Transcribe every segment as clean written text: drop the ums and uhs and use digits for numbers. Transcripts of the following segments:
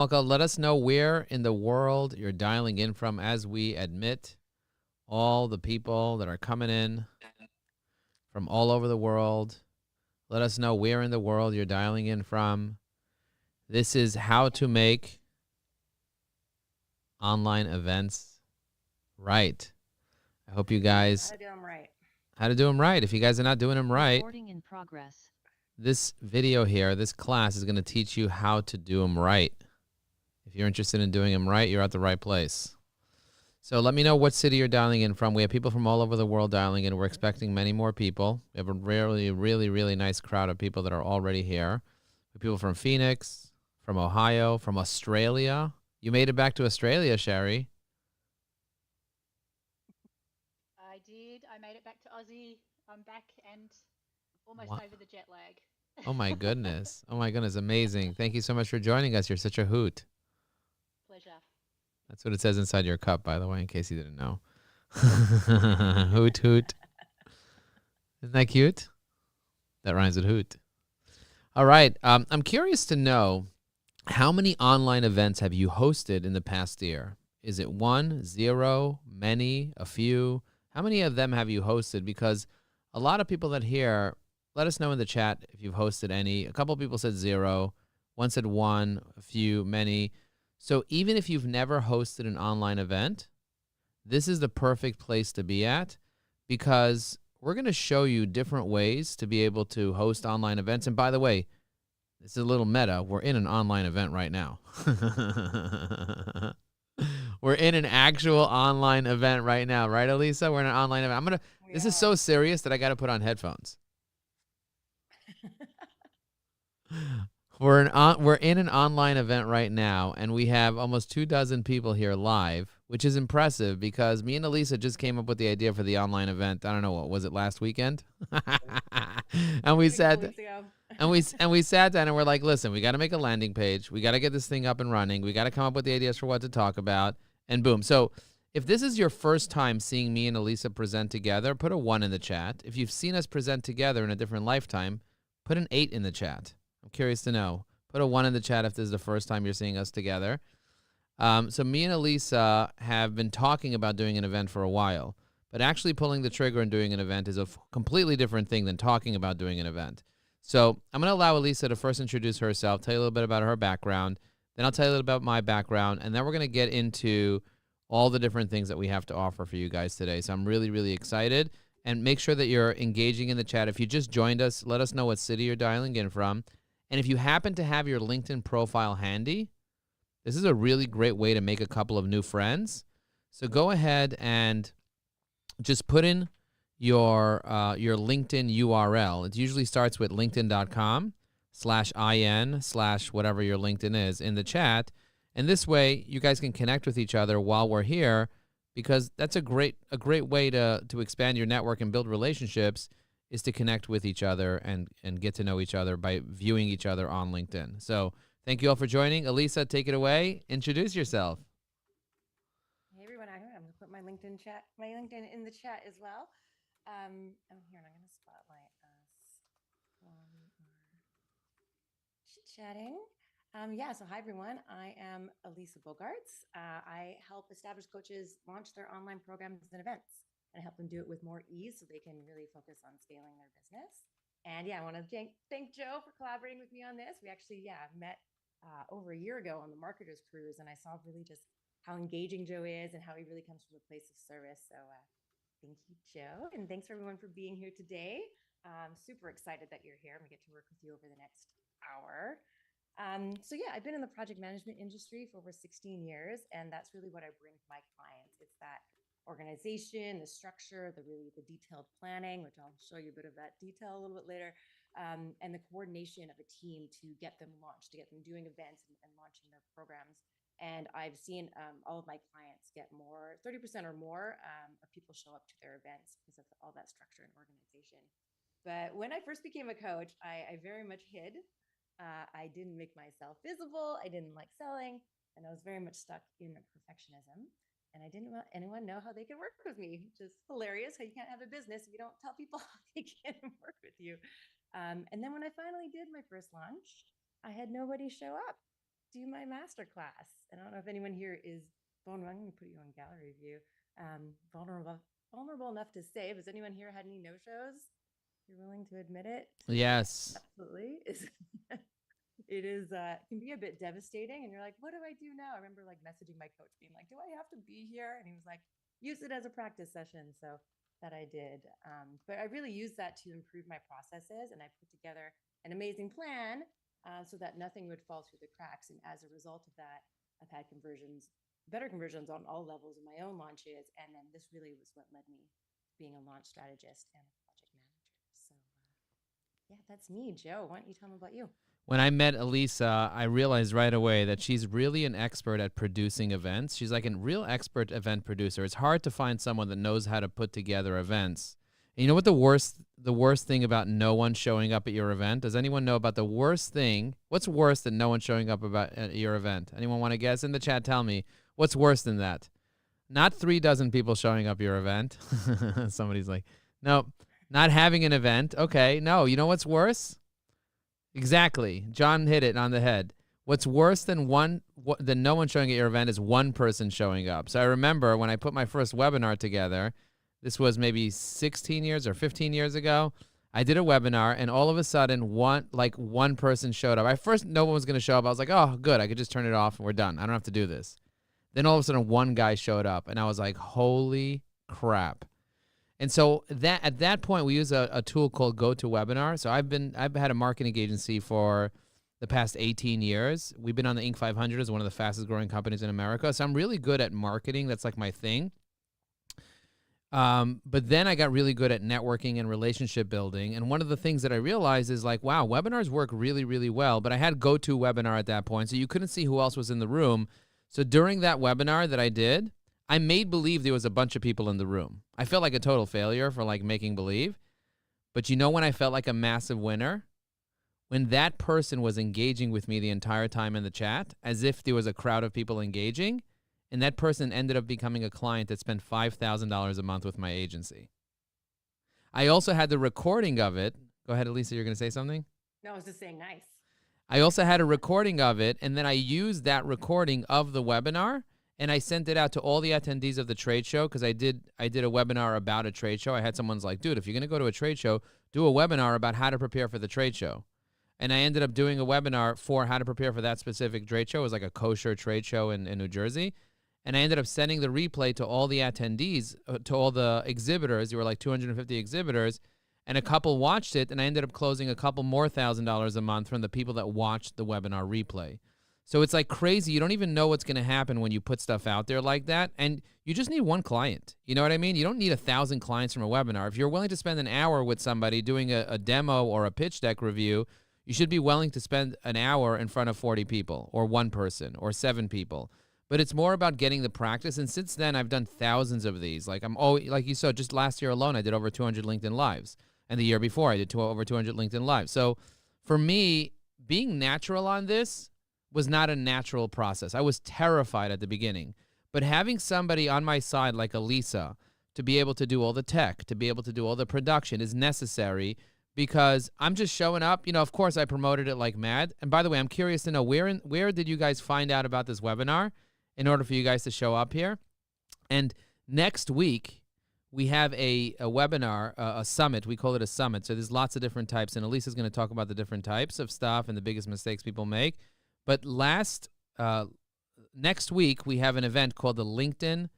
Malka, let us know where in the world you're dialing in from as we admit all the people that are coming in from all over the world. Let us know where in the world you're dialing in from. This is how to make online events right. I hope you guys How to do them right. how to do them right. If you guys are not doing them right, Recording in progress. this video here, this class is going to teach you how to do them right. If you're interested in doing them right, you're at the right place. So let me know what city you're dialing in from. We have people from all over the world dialing in. We're expecting many more people. We have a really nice crowd of people that are already here. We have people from Phoenix, from Ohio, from Australia. You made it back to Australia, Sherry. I did. I made it back to Aussie. I'm back and almost Wow. over the jet lag. Oh my goodness. Oh my goodness. Amazing. Thank you so much for joining us. You're such a hoot. Pleasure. That's what it says inside your cup, by the way, in case you didn't know. Hoot, hoot. Isn't that cute? That rhymes with hoot. All right. I'm curious to know, how many online events have you hosted in the past year? Is it 1, 0, many, a few? How many of them have you hosted? Because a lot of people that hear, let us know in the chat if you've hosted any. A couple of people said 0. One said 1, a few, many. So even if you've never hosted an online event, this is the perfect place to be at, because we're going to show you different ways to be able to host online events. And by the way, this is a little meta. We're in an online event right now. We're in an actual online event right now, right, Elisa? We're in an online event. This is so serious that I got to put on headphones. We're in an online event right now, and we have almost 24 people here live, which is impressive because me and Elisa just came up with the idea for the online event. I don't know, what was it, last weekend? And we said, and we sat down and we're like, listen, we got to make a landing page. We got to get this thing up and running. We got to come up with the ideas for what to talk about, and boom. So if this is your first time seeing me and Elisa present together, put a 1 in the chat. If you've seen us present together in a different lifetime, put an 8 in the chat. I'm curious to know. Put a 1 in the chat if this is the first time you're seeing us together. So me and Elisa have been talking about doing an event for a while, but actually pulling the trigger and doing an event is a completely different thing than talking about doing an event. So I'm going to allow Elisa to first introduce herself, tell you a little bit about her background, then I'll tell you a little about my background, and then we're going to get into all the different things that we have to offer for you guys today. So I'm really excited. And make sure that you're engaging in the chat. If you just joined us, let us know what city you're dialing in from. And if you happen to have your LinkedIn profile handy, this is a really great way to make a couple of new friends. So go ahead and just put in your LinkedIn URL. It usually starts with linkedin.com/in/whatever your LinkedIn is in the chat. And this way you guys can connect with each other while we're here, because that's a great way to expand your network and build relationships, is to connect with each other and get to know each other by viewing each other on LinkedIn. So thank you all for joining. Elisa, take it away. Introduce yourself. Hey everyone, I'm going to put my LinkedIn in the chat as well. Here, and I'm going to spotlight us while we are chit-chatting. So hi everyone. I am Elisa Boogaerts. I help established coaches launch their online programs and events, and I help them do it with more ease so they can really focus on scaling their business. And I want to thank Joe for collaborating with me on this. We actually, met over a year ago on the Marketers Cruise, and I saw really just how engaging Joe is and how he really comes from a place of service. So thank you, Joe. And thanks everyone for being here today. I'm super excited that you're here and we get to work with you over the next hour. I've been in the project management industry for over 16 years, and that's really what I bring to my clients. It's that organization, the structure, the detailed planning, which I'll show you a bit of that detail a little bit later, and the coordination of a team to get them launched, to get them doing events and launching their programs. And I've seen all of my clients get 30% or more of people show up to their events because of all that structure and organization. But when I first became a coach, I very much hid. I didn't make myself visible. I didn't like selling, and I was very much stuck in perfectionism. And I didn't want anyone know how they could work with me, which is hilarious. How you can't have a business if you don't tell people how they can work with you. And then when I finally did my first launch, I had nobody show up. do my master class. And I don't know if anyone here is vulnerable. I'm going to put you on gallery view. Vulnerable enough to say, has anyone here had any no-shows? You're willing to admit it? Yes. Absolutely. It is can be a bit devastating, and you're like, what do I do now? I remember like messaging my coach being like, do I have to be here? And he was like, use it as a practice session. So that I did, but I really used that to improve my processes, and I put together an amazing plan so that nothing would fall through the cracks. And as a result of that, I've had better conversions on all levels of my own launches, and then this really was what led me to being a launch strategist and a project manager. So yeah, that's me. Joe, why don't you tell me about you? When I met Elisa, I realized right away that she's really an expert at producing events. She's like a real expert event producer. It's hard to find someone that knows how to put together events. And you know what the worst thing about no one showing up at your event? Does anyone know about the worst thing? What's worse than no one showing up at your event? Anyone want to guess? In the chat, tell me. What's worse than that? Not 36 people showing up your event. Somebody's like, no, not having an event. Okay, no. You know what's worse? Exactly. John hit it on the head. What's worse than no one showing at your event is one person showing up. So I remember when I put my first webinar together, this was maybe 16 years or 15 years ago, I did a webinar, and all of a sudden one person showed up. At first no one was going to show up. I was like, oh, good. I could just turn it off and we're done. I don't have to do this. Then all of a sudden one guy showed up, and I was like, holy crap. And so at that point, we use a tool called GoToWebinar. So I've had a marketing agency for the past 18 years. We've been on the Inc. 500 as one of the fastest growing companies in America. So I'm really good at marketing. That's like my thing. But then I got really good at networking and relationship building. And one of the things that I realized is like, wow, webinars work really, really well. But I had GoToWebinar at that point, so you couldn't see who else was in the room. So during that webinar that I did, I made believe there was a bunch of people in the room. I felt like a total failure for like making believe. But you know when I felt like a massive winner? When that person was engaging with me the entire time in the chat, as if there was a crowd of people engaging, and that person ended up becoming a client that spent $5,000 a month with my agency. I also had the recording of it. Go ahead, Elisa, you're going to say something? No, I was just saying nice. I also had a recording of it, and then I used that recording of the webinar, and I sent it out to all the attendees of the trade show, because I did a webinar about a trade show. I had someone's like, dude, if you're going to go to a trade show, do a webinar about how to prepare for the trade show. And I ended up doing a webinar for how to prepare for that specific trade show. It was like a kosher trade show in New Jersey. And I ended up sending the replay to all the attendees, to all the exhibitors. There were like 250 exhibitors. And a couple watched it, and I ended up closing a couple more $1,000s a month from the people that watched the webinar replay. So it's like crazy. You don't even know what's going to happen when you put stuff out there like that. And you just need one client. You know what I mean? You don't need 1,000 clients from a webinar. If you're willing to spend an hour with somebody doing a demo or a pitch deck review, you should be willing to spend an hour in front of 40 people or one person or 7 people. But it's more about getting the practice. And since then, I've done thousands of these. Like like you saw, just last year alone, I did over 200 LinkedIn Lives. And the year before, I did over 200 LinkedIn Lives. So for me, being natural on this was not a natural process. I was terrified at the beginning. But having somebody on my side like Elisa to be able to do all the tech, to be able to do all the production is necessary, because I'm just showing up. You know, of course, I promoted it like mad. And by the way, I'm curious to know, where did you guys find out about this webinar in order for you guys to show up here? And next week, we have a webinar, a summit. We call it a summit. So there's lots of different types. And Elisa's going to talk about the different types of stuff and the biggest mistakes people make. But next week, we have an event called the LinkedIn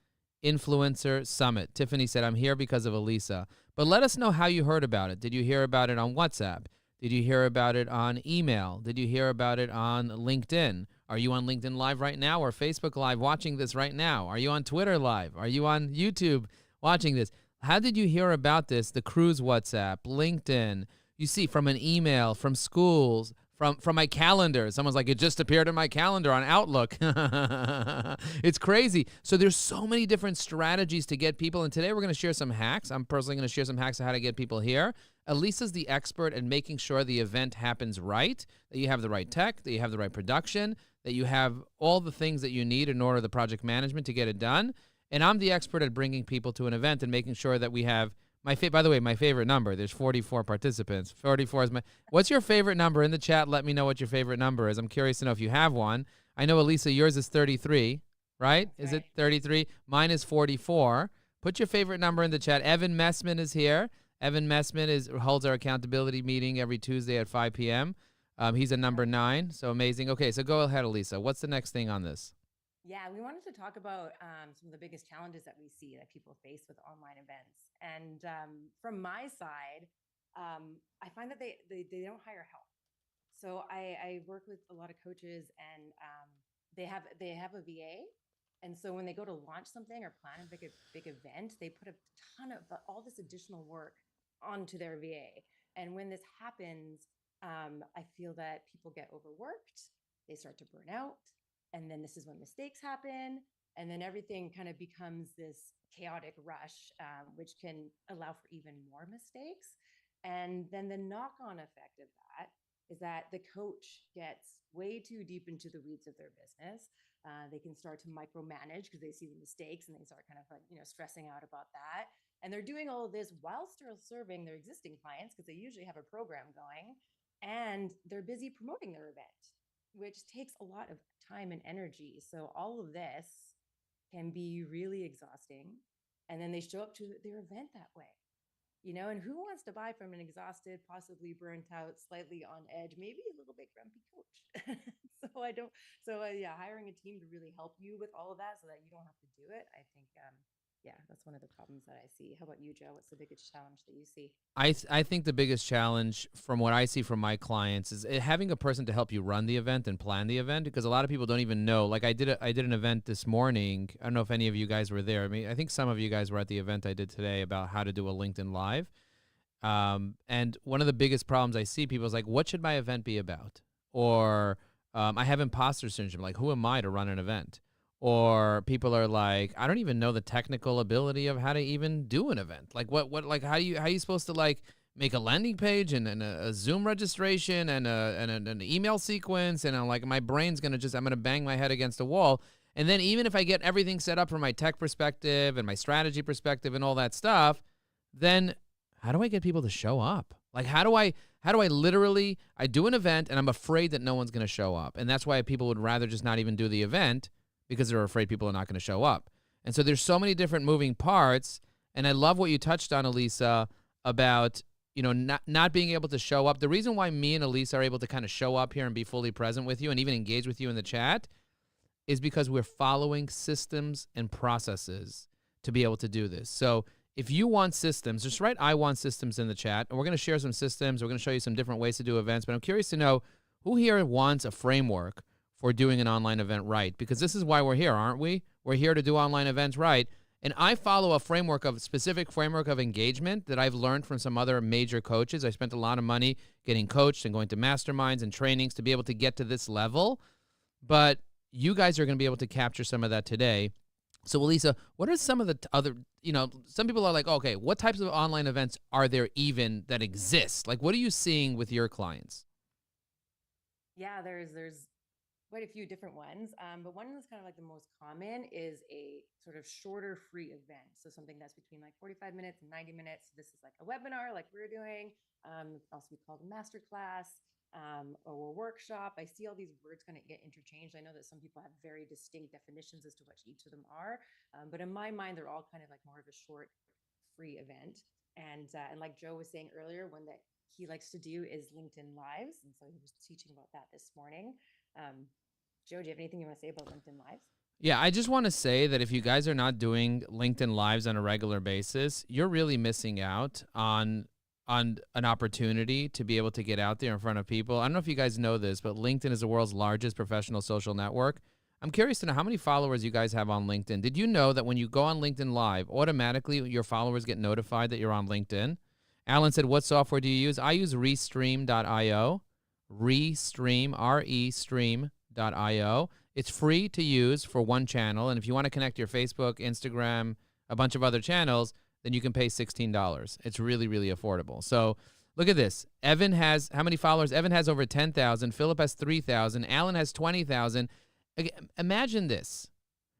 Influencer Summit. Tiffany said, I'm here because of Elisa. But let us know how you heard about it. Did you hear about it on WhatsApp? Did you hear about it on email? Did you hear about it on LinkedIn? Are you on LinkedIn Live right now or Facebook Live watching this right now? Are you on Twitter Live? Are you on YouTube watching this? How did you hear about this? The cruise WhatsApp, LinkedIn, you see, from an email, from schools, from my calendar. Someone's like, it just appeared in my calendar on Outlook. It's crazy. So there's so many different strategies to get people. And today we're going to share some hacks. I'm personally going to share some hacks on how to get people here. Elisa's the expert at making sure the event happens right, that you have the right tech, that you have the right production, that you have all the things that you need in order the project management to get it done. And I'm the expert at bringing people to an event and making sure that we have by the way, my favorite number. There's 44 participants. 44 is what's your favorite number in the chat? Let me know what your favorite number is. I'm curious to know if you have one. I know, Elisa, yours is 33, right? That's Is right. it 33? Mine is 44. Put your favorite number in the chat. Evan Messman is here. Evan Messman holds our accountability meeting every Tuesday at 5 p.m. He's a number 9, so amazing. Okay, so go ahead, Elisa. What's the next thing on this? Yeah, we wanted to talk about some of the biggest challenges that we see that people face with online events. And from my side, I find that they don't hire help. So I work with a lot of coaches, and they have a VA. And so when they go to launch something or plan a big event, they put a ton of all this additional work onto their VA. And when this happens, I feel that people get overworked, they start to burn out, and then this is when mistakes happen, and then everything kind of becomes this chaotic rush, which can allow for even more mistakes. And then the knock-on effect of that is that the coach gets way too deep into the weeds of their business. They can start to micromanage because they see the mistakes, and they start kind of like, stressing out about that. And they're doing all of this while still serving their existing clients, because they usually have a program going, and they're busy promoting their event, which takes a lot of time and energy. So all of this can be really exhausting. And then they show up to their event that way. And who wants to buy from an exhausted, possibly burnt out, slightly on edge, maybe a little bit grumpy coach? Hiring a team to really help you with all of that so that you don't have to do it, I think, that's one of the problems that I see. How about you, Joe? What's the biggest challenge that you see? I think the biggest challenge from what I see from my clients is having a person to help you run the event and plan the event, because a lot of people don't even know. Like I did an event this morning. I don't know if any of you guys were there. I mean, I think some of you guys were at the event I did today about how to do a LinkedIn Live. And one of the biggest problems I see people is like, what should my event be about? Or I have imposter syndrome. Like, who am I to run an event? Or people are like, I don't even know the technical ability of how to even do an event. Like like how are you supposed to like make a landing page and a Zoom registration and an email sequence? And I'm like, my brain's I'm gonna bang my head against the wall. And then even if I get everything set up from my tech perspective and my strategy perspective and all that stuff, then how do I get people to show up? Like, how do I literally, I do an event and I'm afraid that no one's gonna show up. And that's why people would rather just not even do the event, because they're afraid people are not going to show up. And so there's so many different moving parts. And I love what you touched on, Elisa, about, not being able to show up. The reason why me and Elisa are able to kind of show up here and be fully present with you and even engage with you in the chat is because we're following systems and processes to be able to do this. So if you want systems, just write I want systems in the chat, and we're going to share some systems. We're going to show you some different ways to do events. But I'm curious to know who here wants a framework for doing an online event right, because this is why we're here, aren't we? We're here to do online events right. And I follow a specific framework of engagement that I've learned from some other major coaches. I spent a lot of money getting coached and going to masterminds and trainings to be able to get to this level. But you guys are going to be able to capture some of that today. So, Elisa, what are some of the other, some people are like, okay, what types of online events are there even that exist? Like, what are you seeing with your clients? Yeah, there's quite a few different ones. But one that's kind of like the most common is a sort of shorter free event. So something that's between like 45 minutes and 90 minutes. This is like a webinar like we're doing. Also be called a masterclass or a workshop. I see all these words kind of get interchanged. I know that some people have very distinct definitions as to what each of them are. But in my mind, they're all kind of like more of a short free event. And like Joe was saying earlier, one that he likes to do is LinkedIn Lives. And so he was teaching about that this morning. Joe, do you have anything you want to say about LinkedIn Lives? Yeah, I just want to say that if you guys are not doing LinkedIn Lives on a regular basis, you're really missing out on an opportunity to be able to get out there in front of people. I don't know if you guys know this, but LinkedIn is the world's largest professional social network. I'm curious to know how many followers you guys have on LinkedIn. Did you know that when you go on LinkedIn Live, automatically your followers get notified that you're on LinkedIn? Alan said, what software do you use? I use Restream.io. Restream, Restream.io. It's free to use for one channel, and if you want to connect your Facebook, Instagram, a bunch of other channels, then you can pay $16. It's really, really affordable. So look at this. Evan has, how many followers? Evan has over 10,000. Philip has 3,000. Alan has 20,000. Imagine this.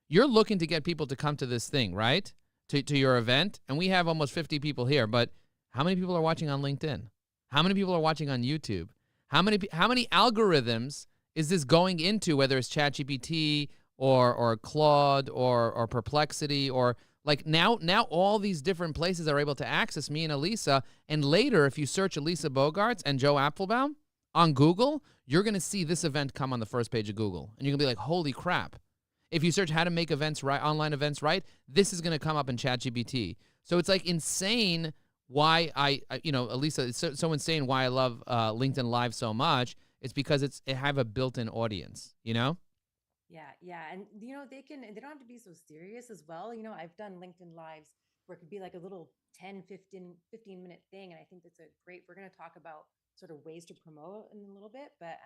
You're looking to get people to come to this thing, right? To your event, and we have almost 50 people here, but how many people are watching on LinkedIn? How many people are watching on YouTube? How many algorithms is this going into, whether it's ChatGPT or Claude or Perplexity, or like now all these different places are able to access me and Elisa. And later, if you search Elisa Boogaerts and Joe Apfelbaum on Google, you're going to see this event come on the first page of Google. And you're going to be like, holy crap. If you search how to make events right, online events right, this is going to come up in ChatGPT. So it's like insane why Elisa, it's so insane why I love LinkedIn Live so much. It's because it have a built-in audience, you know? Yeah. And they don't have to be so serious as well. I've done LinkedIn Lives where it could be like a little 10, 15-minute thing. And I think we're going to talk about sort of ways to promote in a little bit, but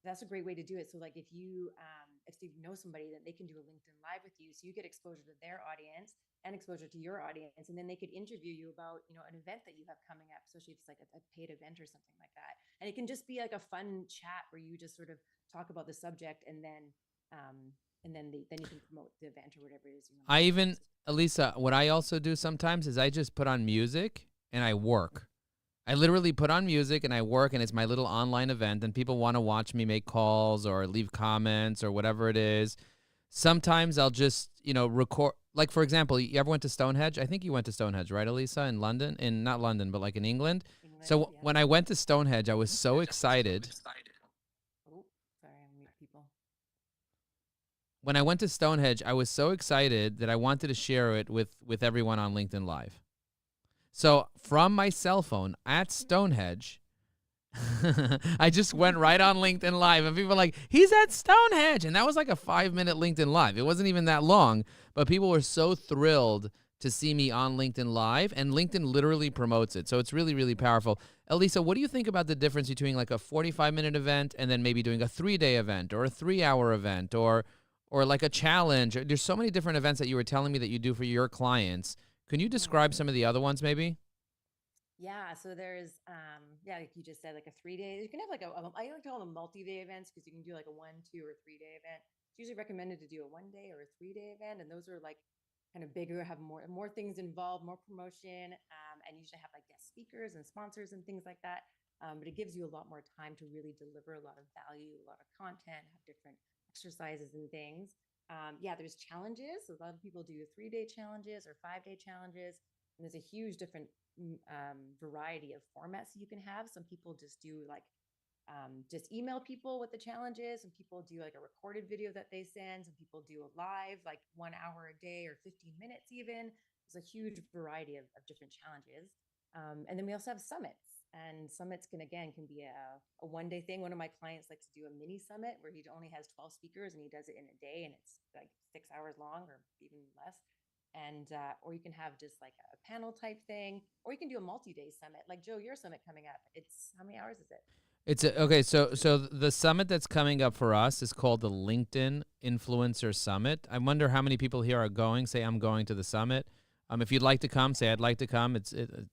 that's a great way to do it. So like if you know somebody, that they can do a LinkedIn Live with you, so you get exposure to their audience and exposure to your audience, and then they could interview you about an event that you have coming up, especially if it's like a paid event or something like that. And it can just be like a fun chat where you just sort of talk about the subject, and then then you can promote the event or whatever it is you want. Elisa, what I also do sometimes is I just put on music and I work. I literally put on music and I work, and it's my little online event, and people want to watch me make calls or leave comments or whatever it is. Sometimes I'll just, record. Like, for example, you ever went to Stonehenge? I think you went to Stonehenge, right, Elisa, in London? Not London, but like in England. So Yeah. when I went to Stonehenge, I was so excited. Oh, sorry, I mute people. When I went to Stonehenge, I was so excited that I wanted to share it with everyone on LinkedIn Live. So from my cell phone at Stonehenge, I just went right on LinkedIn Live, and people were like, he's at Stonehenge. And that was like a 5-minute LinkedIn Live. It wasn't even that long, but people were so thrilled to see me on LinkedIn Live, and LinkedIn literally promotes it. So it's really, really powerful. Elisa, what do you think about the difference between like a 45-minute event and then maybe doing a 3-day event or a 3-hour event or like a challenge? There's so many different events that you were telling me that you do for your clients. Can you describe some of the other ones maybe? Yeah, so there's like you just said, like a 3-day. You can have like I like to call them multi-day events, because you can do like a 1, 2, or 3-day event. It's usually recommended to do a 1-day or a 3-day event, and those are like kind of bigger, have more things involved, more promotion, and usually have like guest speakers and sponsors and things like that. But it gives you a lot more time to really deliver a lot of value, a lot of content, have different exercises and things. There's challenges. So a lot of people do 3-day challenges or 5-day challenges, and there's a huge different variety of formats you can have. Some people just do like just email people what the challenge is. Some people do like a recorded video that they send. Some people do a live, like 1 hour a day or 15 minutes even. There's a huge variety of different challenges. And then we also have summits, and summits can be a 1-day thing. One of my clients likes to do a mini summit where he only has 12 speakers and he does it in a day, and it's like 6 hours long or even less. And or you can have just like a panel type thing, or you can do a multi-day summit like Joe, your summit coming up. It's how many hours is it? Okay, so the summit that's coming up for us is called the LinkedIn Influencer Summit. I wonder how many people here are going. Say I'm going to the summit. If you'd like to come, say I'd like to come.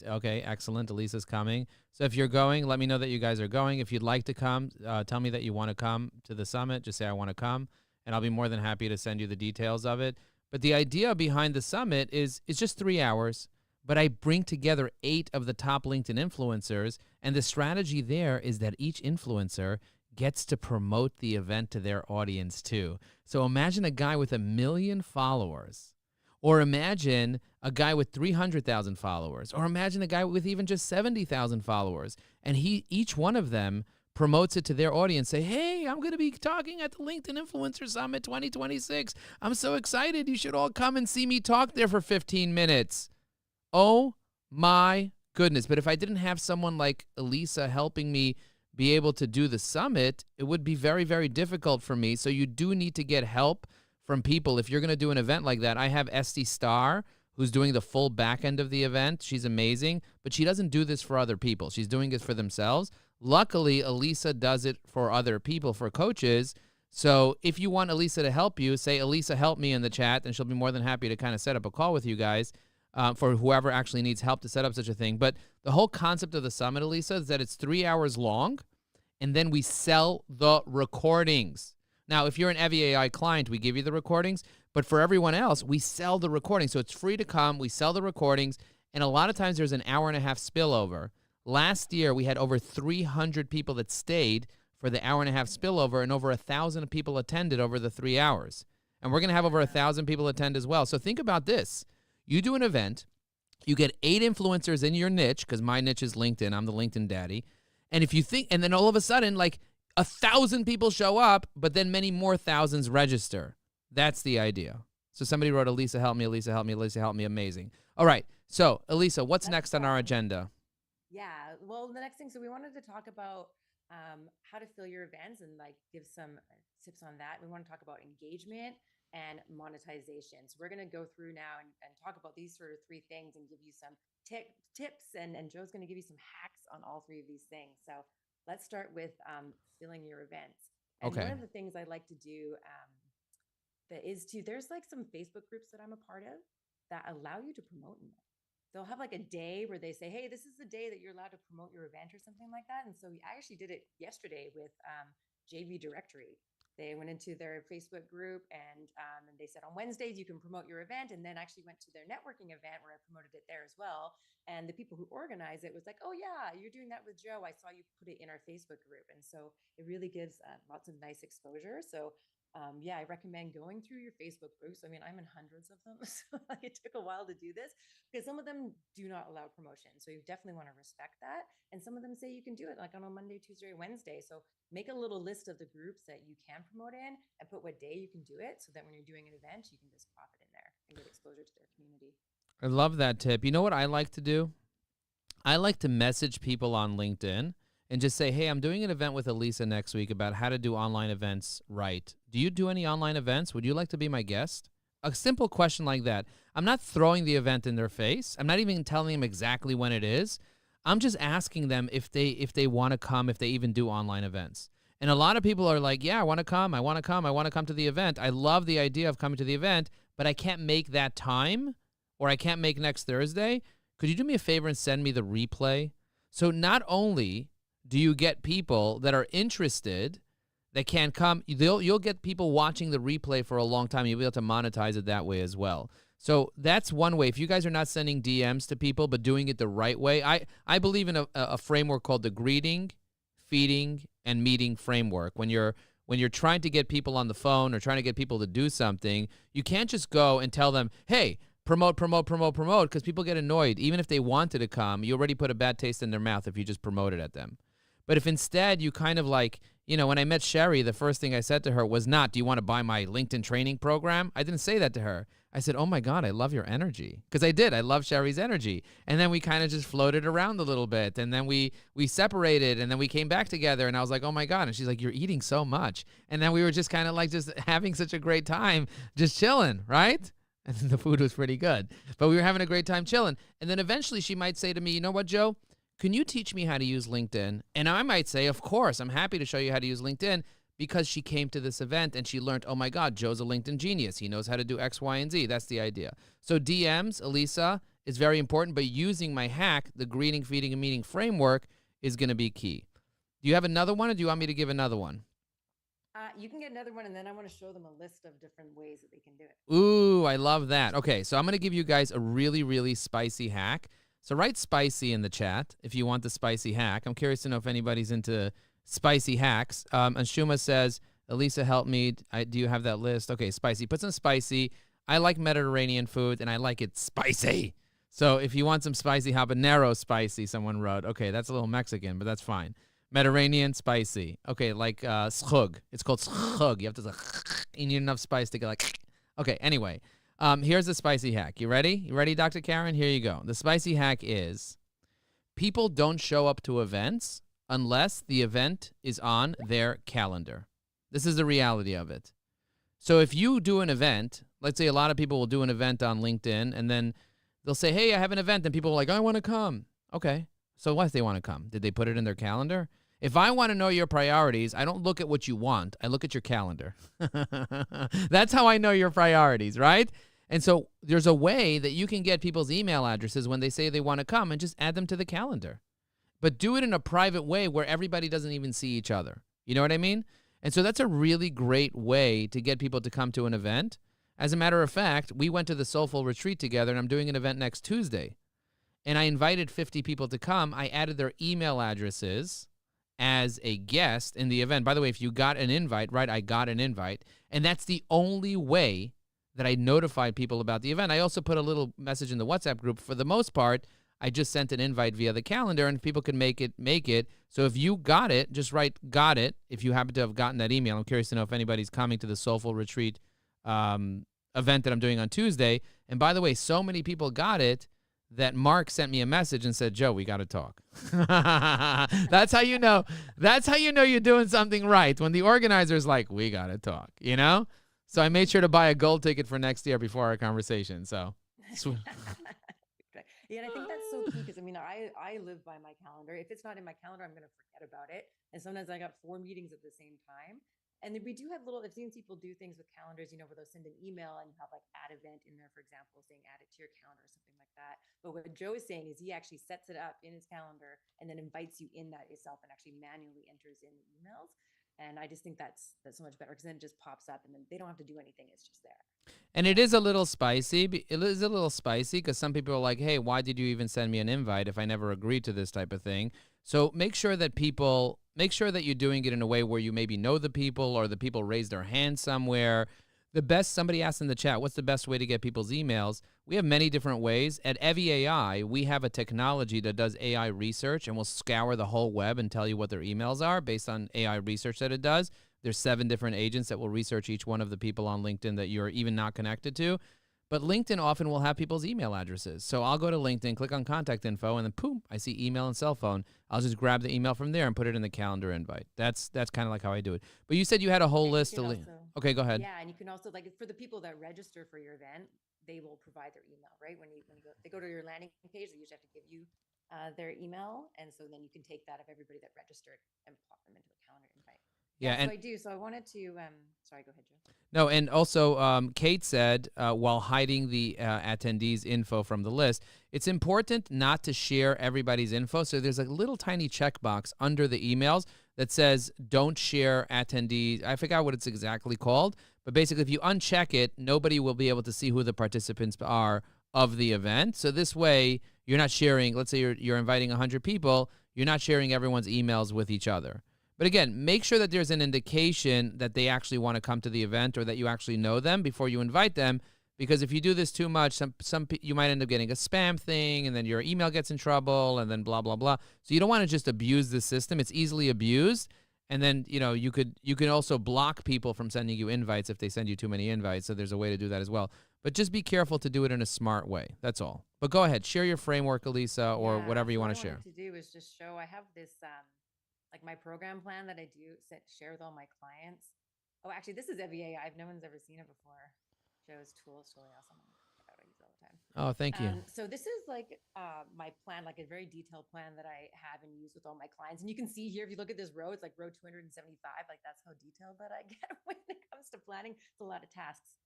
Okay, excellent. Elisa's coming. So if you're going, let me know that you guys are going. If you'd like to come, tell me that you want to come to the summit. Just say I want to come, and I'll be more than happy to send you the details of it. But the idea behind the summit is it's just 3 hours, but I bring together 8 of the top LinkedIn influencers, and the strategy there is that each influencer gets to promote the event to their audience too. So imagine a guy with 1 million followers, or imagine a guy with 300,000 followers, or imagine a guy with even just 70,000 followers, and each one of them promotes it to their audience. Say, hey, I'm going to be talking at the LinkedIn Influencer Summit 2026. I'm so excited. You should all come and see me talk there for 15 minutes. Oh my goodness. But if I didn't have someone like Elisa helping me be able to do the summit, it would be very, very difficult for me. So you do need to get help from people. If you're going to do an event like that, I have Esty Starr, who's doing the full back end of the event. She's amazing, but she doesn't do this for other people. She's doing it for themselves. Luckily, Elisa does it for other people, for coaches. So if you want Elisa to help you, say, Elisa, help me in the chat, and she'll be more than happy to kind of set up a call with you guys for whoever actually needs help to set up such a thing. But the whole concept of the summit, Elisa, is that it's 3 hours long, and then we sell the recordings. Now, if you're an EVAI client, we give you the recordings, but for everyone else, we sell the recordings. So it's free to come. We sell the recordings, and a lot of times there's an hour and a half spillover. Last year, we had over 300 people that stayed for the hour and a half spillover, and over 1,000 people attended over the 3 hours. And we're going to have over 1,000 people attend as well. So think about this. You do an event, you get 8 influencers in your niche, because my niche is LinkedIn. I'm the LinkedIn daddy. And if you think, and then all of a sudden, like 1,000 people show up, but then many more thousands register. That's the idea. So somebody wrote, Elisa, help me, Elisa, help me, Elisa, help me. Amazing. All right. So, Elisa, what's next on our agenda? Yeah. Well, the next thing, so we wanted to talk about how to fill your events and like give some tips on that. We want to talk about engagement and monetization. So we're going to go through now and talk about these sort of 3 things and give you some tips. And Joe's going to give you some hacks on all 3 of these things. So let's start with filling your events. And one of the things I like to do there's like some Facebook groups that I'm a part of that allow you to promote in them. They'll have like a day where they say, hey, this is the day that you're allowed to promote your event or something like that. And so I actually did it yesterday with JV Directory. They went into their Facebook group and they said on Wednesdays you can promote your event, and then actually went to their networking event where I promoted it there as well. And the people who organize it was like, oh yeah, you're doing that with Joe. I saw you put it in our Facebook group. And so it really gives lots of nice exposure. So yeah, I recommend going through your Facebook groups. I mean, I'm in hundreds of them, so it took a while to do this because some of them do not allow promotion. So you definitely want to respect that. And some of them say you can do it like on a Monday, Tuesday, or Wednesday. So make a little list of the groups that you can promote in and put what day you can do it so that when you're doing an event, you can just pop it in there and get exposure to their community. I love that tip. You know what I like to do? I like to message people on LinkedIn and just say, hey, I'm doing an event with Elisa next week about how to do online events right. Do you do any online events? Would you like to be my guest? A simple question like that. I'm not throwing the event in their face. I'm not even telling them exactly when it is. I'm just asking them if they want to come, if they even do online events. And a lot of people are like, yeah, I want to come. I want to come. I want to come to the event. I love the idea of coming to the event, but I can't make that time, or I can't make next Thursday. Could you do me a favor and send me the replay? So not only do you get people that are interested that can't come, you'll get people watching the replay for a long time. You'll be able to monetize it that way as well. So that's one way. If you guys are not sending DMs to people but doing it the right way, I believe in a framework called the greeting, feeding, and meeting framework. When you're trying to get people on the phone or trying to get people to do something, you can't just go and tell them, hey, promote, because people get annoyed. Even if they wanted to come, you already put a bad taste in their mouth if you just promote it at them. But if instead you kind of like, when I met Sherry, the first thing I said to her was not, do you want to buy my LinkedIn training program? I didn't say that to her. I said, oh my God, I love your energy. Because I did. I love Sherry's energy. And then we kind of just floated around a little bit. And then we separated, and then we came back together. And I was like, oh my God. And she's like, you're eating so much. And then we were just kind of like just having such a great time, just chilling, right? And the food was pretty good. But we were having a great time chilling. And then eventually she might say to me, you know what, Joe? Can you teach me how to use LinkedIn? And I might say, of course, I'm happy to show you how to use LinkedIn, because she came to this event and she learned, oh my God, Joe's a LinkedIn genius. He knows how to do X, Y, and Z. That's the idea. So DMs, Elisa, is very important, but using my hack, the greeting, feeding, and meeting framework, is going to be key. Do you have another one, or do you want me to give another one? You can get another one, and then I want to show them a list of different ways that they can do it. Ooh, I love that. Okay, so I'm going to give you guys a really, really spicy hack. So write spicy in the chat if you want the spicy hack. I'm curious to know if anybody's into spicy hacks. And Shuma says, Elisa, help me. Do you have that list? Okay, spicy. Put some spicy. I like Mediterranean food, and I like it spicy. So if you want some spicy habanero spicy, someone wrote. Okay, that's a little Mexican, but that's fine. Mediterranean spicy. Okay, like schug. It's called schug. You have to, you need enough spice to get like, okay, anyway. Here's the spicy hack. You ready? You ready, Dr. Karen? Here you go. The spicy hack is people don't show up to events unless the event is on their calendar. This is the reality of it. So if you do an event, let's say a lot of people will do an event on LinkedIn, and then they'll say, hey, I have an event, and people are like, I want to come. Okay. So why do they want to come? Did they put it in their calendar? If I want to know your priorities, I don't look at what you want. I look at your calendar. That's how I know your priorities, right? And so there's a way that you can get people's email addresses when they say they want to come and just add them to the calendar. But do it in a private way where everybody doesn't even see each other. You know what I mean? And so that's a really great way to get people to come to an event. As a matter of fact, we went to the Soulful Retreat together, and I'm doing an event next Tuesday. And I invited 50 people to come. I added their email addresses as a guest in the event. By the way, if you got an invite, right, I got an invite, and that's the only way that I notified people about the event. I also put a little message in the WhatsApp group. For the most part, I just sent an invite via the calendar, and people can make it. So if you got it, just write "got it" if you happen to have gotten that email. I'm curious to know if anybody's coming to the Soulful Retreat event that I'm doing on Tuesday. And by the way, so many people got it that Mark sent me a message and said, "Joe, we got to talk." That's how you know. That's how you know you're doing something right, when the organizer's like, "We got to talk," you know? So I made sure to buy a gold ticket for next year before our conversation. So Yeah, and I think that's so key because I mean, I live by my calendar. If it's not in my calendar, I'm going to forget about it. And sometimes I got 4 meetings at the same time. And then we do have little, I've seen people do things with calendars, where they'll send an email and you have like add event in there, for example, saying add it to your calendar or something like that. But what Joe is saying is he actually sets it up in his calendar and then invites you in that itself and actually manually enters in the emails. And I just think that's so much better because then it just pops up and then they don't have to do anything. It's just there. And it is a little spicy. It is a little spicy because some people are like, "Hey, why did you even send me an invite if I never agreed to this type of thing?" So make sure that you're doing it in a way where you maybe know the people or the people raise their hand somewhere. Somebody asked in the chat, what's the best way to get people's emails? We have many different ways. At Evie AI, we have a technology that does AI research and will scour the whole web and tell you what their emails are based on AI research that it does. There's 7 different agents that will research each one of the people on LinkedIn that you're even not connected to. But LinkedIn often will have people's email addresses. So I'll go to LinkedIn, click on contact info, and then boom, I see email and cell phone. I'll just grab the email from there and put it in the calendar invite. That's kind of like how I do it. But you said you had a whole list of okay, go ahead. Yeah, and you can also, like, for the people that register for your event, they will provide their email, right? When they go to your landing page, they usually have to give you their email, and so then you can take that of everybody that registered and plop them into a calendar invite. Yeah, and so I do. So I wanted to. Sorry, go ahead, Joe. No, and also Kate said, while hiding the attendees' info from the list, it's important not to share everybody's info. So there's a little tiny checkbox under the emails that says, "Don't share attendees." I forgot what it's exactly called, but basically, if you uncheck it, nobody will be able to see who the participants are of the event. So this way, you're not sharing. Let's say you're inviting 100 people. You're not sharing everyone's emails with each other. But again, make sure that there's an indication that they actually want to come to the event or that you actually know them before you invite them. Because if you do this too much, you might end up getting a spam thing, and then your email gets in trouble, and then blah, blah, blah. So you don't want to just abuse the system. It's easily abused. And then, you can also block people from sending you invites if they send you too many invites. So there's a way to do that as well. But just be careful to do it in a smart way. That's all. But go ahead. Share your framework, Elisa, or whatever you want to share. What I wanted to do is just show I have this like my program plan that I do share with all my clients. Oh, actually, this is EVA. No one's ever seen it before. Joe's tool is really awesome. I use it all the time. Oh, thank you. So this is like my plan, like a very detailed plan that I have and use with all my clients. And you can see here, if you look at this row, it's like row 275. Like that's how detailed that I get when it comes to planning. It's a lot of tasks.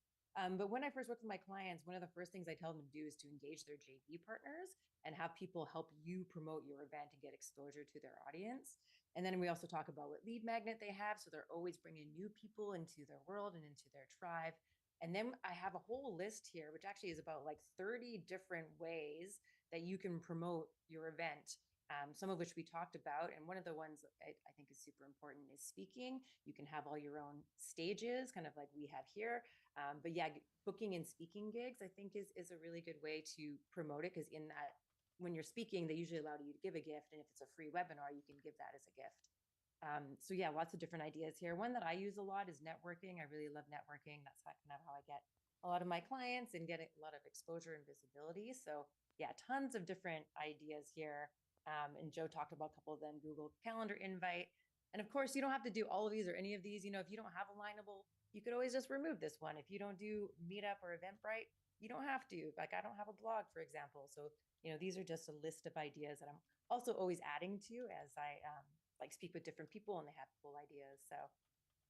But when I first work with my clients, one of the first things I tell them to do is to engage their JV partners and have people help you promote your event and get exposure to their audience. And then we also talk about what lead magnet they have. So they're always bringing new people into their world and into their tribe. And then I have a whole list here, which actually is about like 30 different ways that you can promote your event. Some of which we talked about. And one of the ones I think is super important is speaking. You can have all your own stages, kind of like we have here. But yeah, booking and speaking gigs, I think is a really good way to promote it. Because in that, when you're speaking, they usually allow you to give a gift. And if it's a free webinar, you can give that as a gift. So yeah, lots of different ideas here. One that I use a lot is networking. I really love networking. That's kind of how I get a lot of my clients and get a lot of exposure and visibility. So yeah, tons of different ideas here. And Joe talked about a couple of them: Google Calendar invite. And of course, you don't have to do all of these or any of these. If you don't have Alignable, you could always just remove this one. If you don't do Meetup or Eventbrite, you don't have to. Like I don't have a blog, for example. So, these are just a list of ideas that I'm also always adding to as I speak with different people and they have cool ideas. So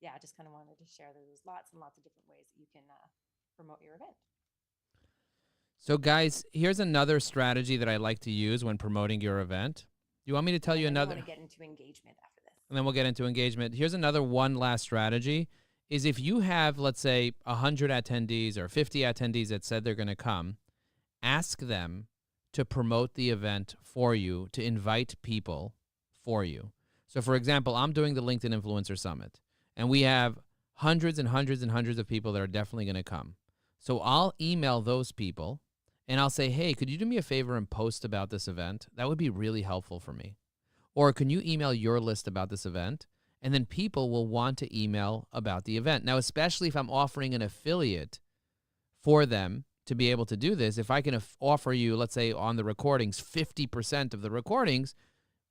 yeah, I just kind of wanted to share that there's lots and lots of different ways that you can promote your event. So guys, here's another strategy that I like to use when promoting your event. Do you want me to tell you another? I want to get into engagement after this. And then we'll get into engagement. Here's another one last strategy is if you have, let's say, 100 attendees or 50 attendees that said they're going to come, ask them to promote the event for you, to invite people for you. So So, for example, I'm doing the LinkedIn Influencer Summit, and we have hundreds and hundreds and hundreds of people that are definitely going to come. So I'll email those people, and I'll say, hey, could you do me a favor and post about this event? That would be really helpful for me. Or can you email your list about this event? And then people will want to email about the event. Now, especially if I'm offering an affiliate for them to be able to do this, if I can offer you, let's say on the recordings, 50% of the recordings,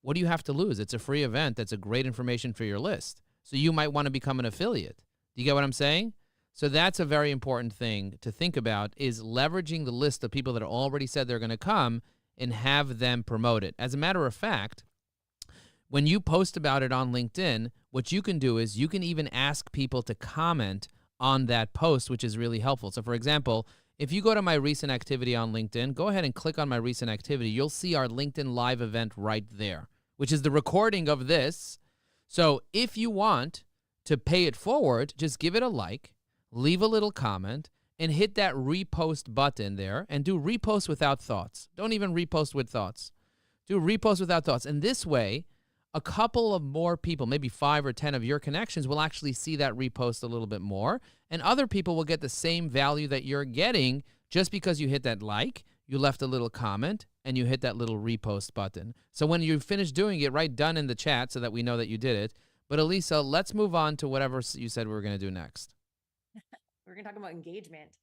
what do you have to lose? It's a free event. That's a great information for your list. So you might want to become an affiliate. Do you get what I'm saying? So that's a very important thing to think about, is leveraging the list of people that have already said they're going to come and have them promote it. As a matter of fact, when you post about it on LinkedIn, what you can do is you can even ask people to comment on that post, which is really helpful. So, for example, if you go to my recent activity on LinkedIn, go ahead and click on my recent activity. You'll see our LinkedIn Live event right there, which is the recording of this. So if you want to pay it forward, just give it a like, leave a little comment, and hit that repost button there, and do repost without thoughts. Don't even repost with thoughts. Do repost without thoughts. And this way, a couple of more people, maybe 5 or 10 of your connections, will actually see that repost a little bit more, and other people will get the same value that you're getting just because you hit that like, you left a little comment, and you hit that little repost button. So when you finish doing it, write done in the chat so that we know that you did it. But Elisa, let's move on to whatever you said we were going to do next. We're going to talk about engagement.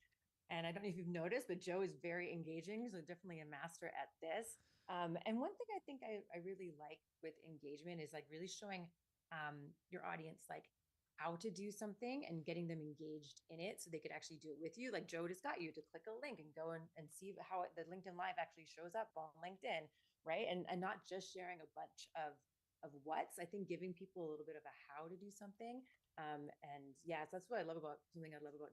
And I don't know if you've noticed, but Joe is very engaging. So definitely a master at this. And one thing I think I really like with engagement is like really showing your audience like how to do something and getting them engaged in it so they could actually do it with you. Like Joe just got you to click a link and go and see how the LinkedIn Live actually shows up on LinkedIn, right? And not just sharing a bunch of what's. I think giving people a little bit of a how to do something. And yeah, so that's what I love about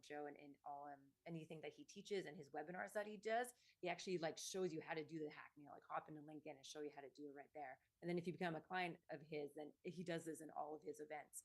Joe and all anything that he teaches and his webinars that he does. He actually like shows you how to do the hack, like hop into LinkedIn and show you how to do it right there. And then if you become a client of his, then he does this in all of his events.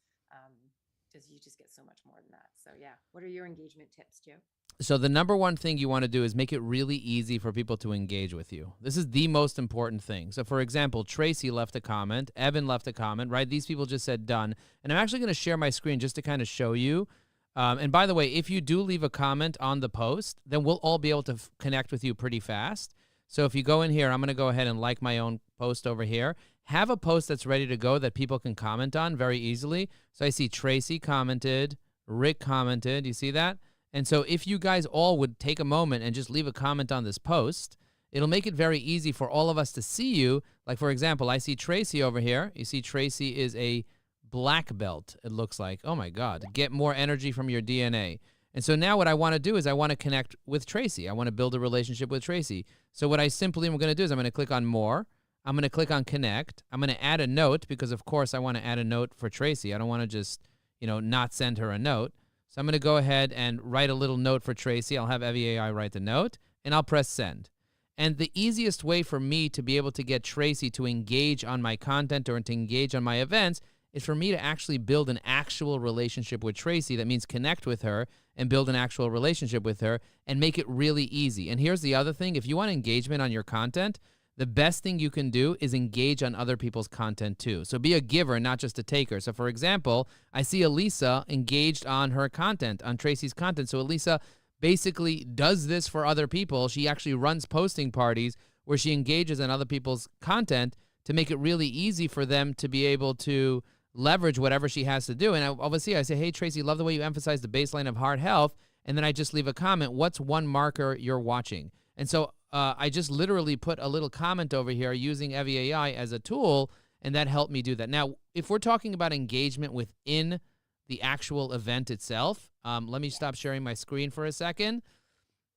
Because you just get so much more than that. So yeah, what are your engagement tips, Joe? So the number one thing you want to do is make it really easy for people to engage with you. This is the most important thing. So for example, Tracy left a comment, Evan left a comment, right? These people just said done. And I'm actually going to share my screen just to kind of show you. And by the way, if you do leave a comment on the post, then we'll all be able to connect with you pretty fast. So if you go in here, I'm going to go ahead and like my own post over here. Have a post that's ready to go that people can comment on very easily. So I see Tracy commented, Rick commented. You see that? And so if you guys all would take a moment and just leave a comment on this post, it'll make it very easy for all of us to see you. Like, for example, I see Tracy over here. You see Tracy is a black belt, it looks like. Oh, my God. Get more energy from your DNA. And so now what I want to do is I want to connect with Tracy. I want to build a relationship with Tracy. So what I simply am going to do is I'm going to click on More. I'm going to click on Connect. I'm going to add a note because, of course, I want to add a note for Tracy. I don't want to just, not send her a note. So I'm going to go ahead and write a little note for Tracy. I'll have EviAI write the note, and I'll press Send. And the easiest way for me to be able to get Tracy to engage on my content or to engage on my events is for me to actually build an actual relationship with Tracy. That means connect with her and build an actual relationship with her and make it really easy. And here's the other thing. If you want engagement on your content, the best thing you can do is engage on other people's content too. So be a giver, not just a taker. So for example, I see Elisa engaged on her content, on Tracy's content. So Elisa basically does this for other people. She actually runs posting parties where she engages on other people's content to make it really easy for them to be able to leverage whatever she has to do. And obviously I say, hey, Tracy, love the way you emphasize the baseline of heart health. And then I just leave a comment. What's one marker you're watching? And so I just literally put a little comment over here using EviAI as a tool, and that helped me do that. Now, if we're talking about engagement within the actual event itself, let me stop sharing my screen for a second.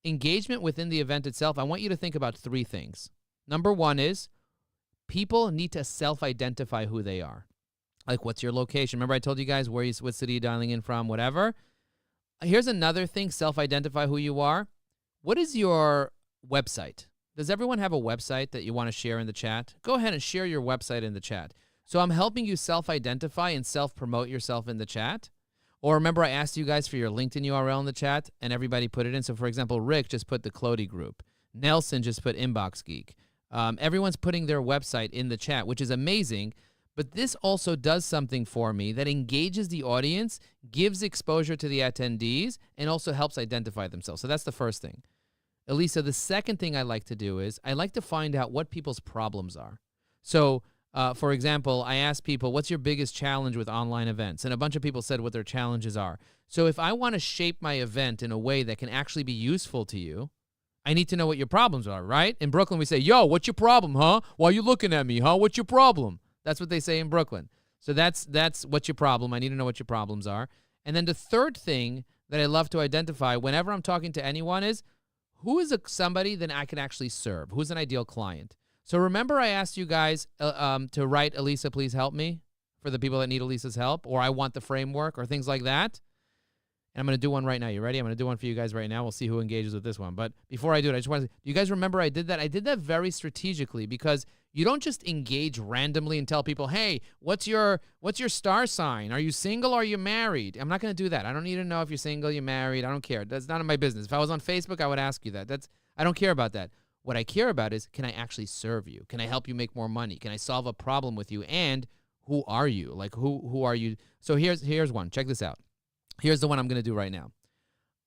Engagement within the event itself, I want you to think about 3 things. Number 1 is people need to self-identify who they are. Like, what's your location? Remember I told you guys what city you're dialing in from, whatever. Here's another thing, self-identify who you are. What is your website? Does everyone have a website that you want to share in the chat? Go ahead and share your website in the chat. So I'm helping you self-identify and self-promote yourself in the chat. Or remember I asked you guys for your LinkedIn URL in the chat and everybody put it in. So for example, Rick just put the Clody group. Nelson just put Inbox Geek. Everyone's putting their website in the chat, which is amazing. But this also does something for me that engages the audience, gives exposure to the attendees, and also helps identify themselves. So that's the first thing. Elisa, the second thing I like to do is I like to find out what people's problems are. So, for example, I asked people, what's your biggest challenge with online events? And a bunch of people said what their challenges are. So if I want to shape my event in a way that can actually be useful to you, I need to know what your problems are, right? In Brooklyn, we say, yo, what's your problem, huh? Why are you looking at me, huh? What's your problem? That's what they say in Brooklyn. So that's what's your problem. I need to know what your problems are. And then the third thing that I love to identify whenever I'm talking to anyone is, who is somebody that I can actually serve? Who's an ideal client? So remember I asked you guys to write Elisa, please help me, for the people that need Elisa's help, or I want the framework, or things like that. And I'm going to do one right now. You ready? I'm going to do one for you guys right now. We'll see who engages with this one. But before I do it, I just want to say, do you guys remember I did that? I did that very strategically because you don't just engage randomly and tell people, hey, what's your star sign? Are you single or are you married? I'm not going to do that. I don't need to know if you're single, you're married. I don't care. That's none of my business. If I was on Facebook, I would ask you that. I don't care about that. What I care about is, can I actually serve you? Can I help you make more money? Can I solve a problem with you? And who are you? Like, who are you? So here's one. Check this out. Here's the one I'm going to do right now.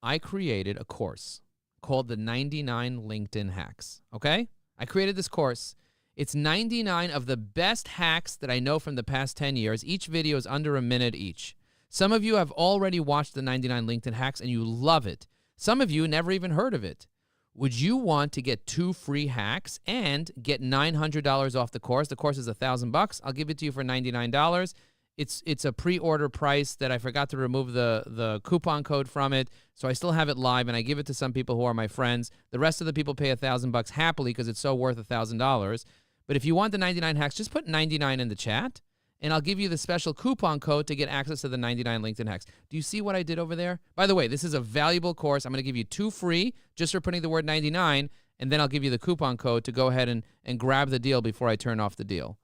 I created a course called the 99 LinkedIn Hacks, okay? I created this course. It's 99 of the best hacks that I know from the past 10 years. Each video is under a minute each. Some of you have already watched the 99 LinkedIn Hacks and you love it. Some of you never even heard of it. Would you want to get 2 free hacks and get $900 off the course? The course is $1,000. I'll give it to you for $99. It's a pre-order price that I forgot to remove the coupon code from it, so I still have it live, and I give it to some people who are my friends. The rest of the people pay $1,000 happily because it's so worth $1,000. But if you want the 99 hacks, just put 99 in the chat, and I'll give you the special coupon code to get access to the 99 LinkedIn hacks. Do you see what I did over there? By the way, this is a valuable course. I'm going to give you 2 free just for putting the word 99, and then I'll give you the coupon code to go ahead and grab the deal before I turn off the deal.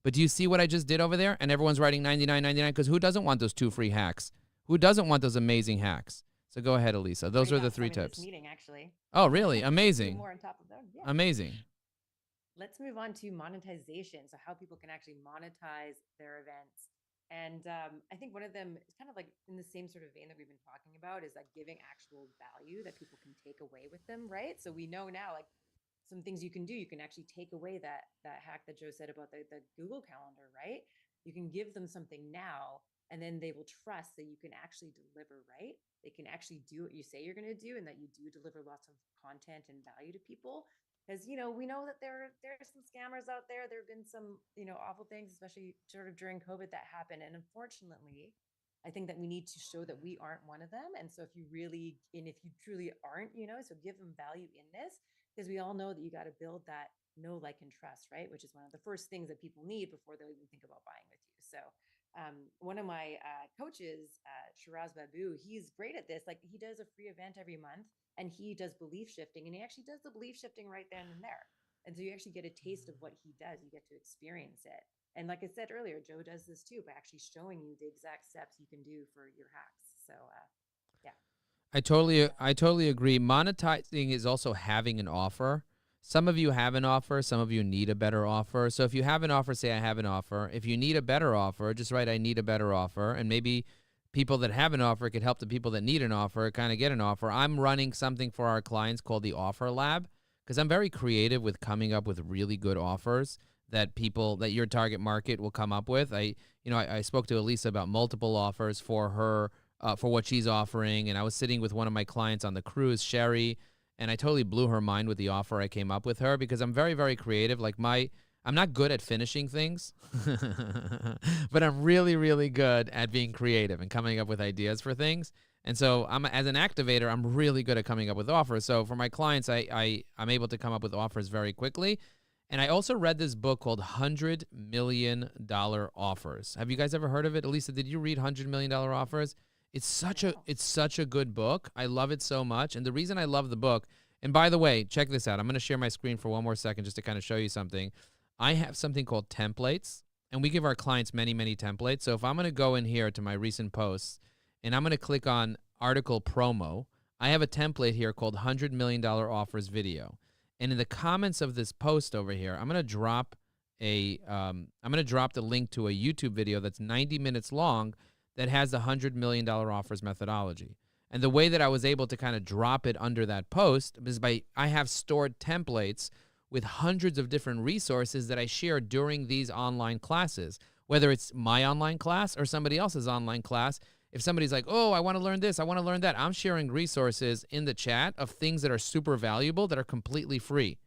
But do you see what I just did over there? And everyone's writing 99.99 because who doesn't want those 2 free hacks? Who doesn't want those amazing hacks? So go ahead, Elisa. Those are the 3 tips. Meeting, actually. Oh, really? Amazing. More on top of them. Yeah. Amazing. Let's move on to monetization. So how people can actually monetize their events. And I think one of them is kind of like in the same sort of vein that we've been talking about, is like giving actual value that people can take away with them, right? So we know now, like, some things you can do. You can actually take away that hack that Joe said about the Google Calendar, right? You can give them something now, and then they will trust that you can actually deliver, right? They can actually do what you say you're going to do, and that you do deliver lots of content and value to people. Because, we know that there are some scammers out there. There have been some, awful things, especially sort of during COVID, that happened. And unfortunately, I think that we need to show that we aren't one of them. And so if you truly aren't, so give them value in this. Because we all know that you got to build that know, like, and trust, right? Which is one of the first things that people need before they'll even think about buying with you. So one of my coaches, Shiraz Babu, he's great at this. Like, he does a free event every month, and he does belief shifting, and he actually does the belief shifting right then and there. And so you actually get a taste of what he does. You get to experience it. And like I said earlier, Joe does this too, by actually showing you the exact steps you can do for your hacks. So yeah. I totally agree. Monetizing is also having an offer. Some of you have an offer. Some of you need a better offer. So if you have an offer, say I have an offer. If you need a better offer, just write I need a better offer. And maybe people that have an offer could help the people that need an offer kind of get an offer. I'm running something for our clients called the Offer Lab, because I'm very creative with coming up with really good offers that your target market will come up with. I spoke to Elisa about multiple offers for her, for what she's offering. And I was sitting with one of my clients on the cruise, Sherry, and I totally blew her mind with the offer I came up with her, because I'm very, very creative. Like, I'm not good at finishing things, but I'm really, really good at being creative and coming up with ideas for things. And so as an activator, I'm really good at coming up with offers. So for my clients, I'm able to come up with offers very quickly. And I also read this book called $100 Million Offers. Have you guys ever heard of it? Elisa, did you read $100 Million Offers? It's such a good book. I love it so much. And the reason I love the book, and by the way, check this out. I'm going to share my screen for one more second just to kind of show you something. I have something called templates, and we give our clients many, many templates. So if I'm going to go in here to my recent posts, and I'm going to click on article promo, I have a template here called $100 Million Offers video. And in the comments of this post over here, I'm going to drop I'm going to drop the link to a YouTube video that's 90 minutes long that has the $100 million offers methodology. And the way that I was able to kind of drop it under that post is I have stored templates with hundreds of different resources that I share during these online classes, whether it's my online class or somebody else's online class. If somebody's like, oh, I want to learn this, I want to learn that, I'm sharing resources in the chat of things that are super valuable that are completely free.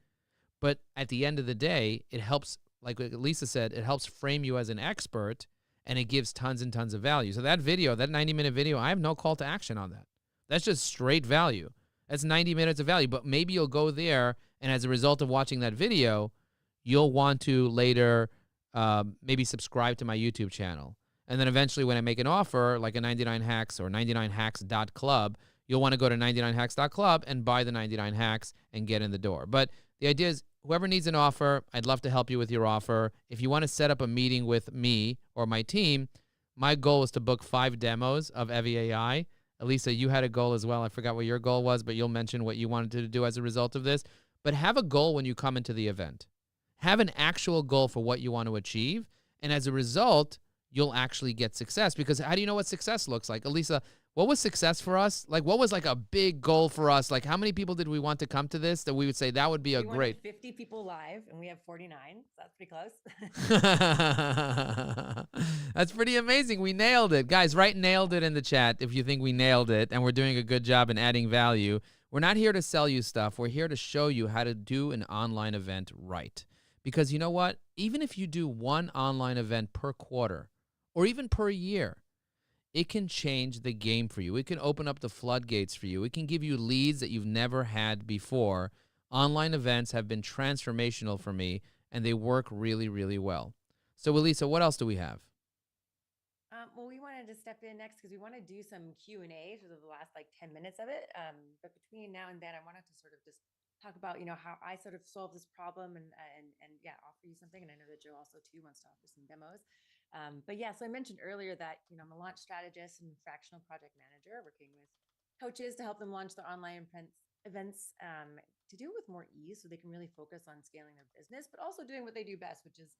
But at the end of the day, it helps, like Lisa said, it helps frame you as an expert, and it gives tons and tons of value. So that video, that 90-minute video, I have no call to action on that. That's just straight value. That's 90 minutes of value. But maybe you'll go there, and as a result of watching that video, you'll want to later maybe subscribe to my YouTube channel. And then eventually when I make an offer, like a 99 hacks or 99hacks.club, you'll want to go to 99hacks.club and buy the 99 hacks and get in the door. But the idea is, whoever needs an offer, I'd love to help you with your offer. If you want to set up a meeting with me or my team, my goal is to book 5 demos of Evie AI. Elisa, you had a goal as well. I forgot what your goal was, but you'll mention what you wanted to do as a result of this. But have a goal when you come into the event. Have an actual goal for what you want to achieve. And as a result, you'll actually get success. Because how do you know what success looks like? Elisa, what was success for us? Like, what was like a big goal for us? Like, how many people did we want to come to this that we would say that would be a great... 50 people live, and we have 49, so that's pretty close. That's pretty amazing. We nailed it. Guys, write nailed it in the chat if you think we nailed it and we're doing a good job in adding value. We're not here to sell you stuff. We're here to show you how to do an online event right. Because you know what? Even if you do one online event per quarter or even per year, it can change the game for you. It can open up the floodgates for you. It can give you leads that you've never had before. Online events have been transformational for me, and they work really, really well. So, Elisa, what else do we have? Well, we wanted to step in next because we want to do some Q&A for the last like 10 minutes of it. But between now and then, I wanted to sort of just talk about, how I sort of solve this problem and yeah, offer you something. And I know that Joe also too wants to offer some demos. But yeah, so I mentioned earlier that, I'm a launch strategist and fractional project manager working with coaches to help them launch their online events to do it with more ease so they can really focus on scaling their business, but also doing what they do best, which is,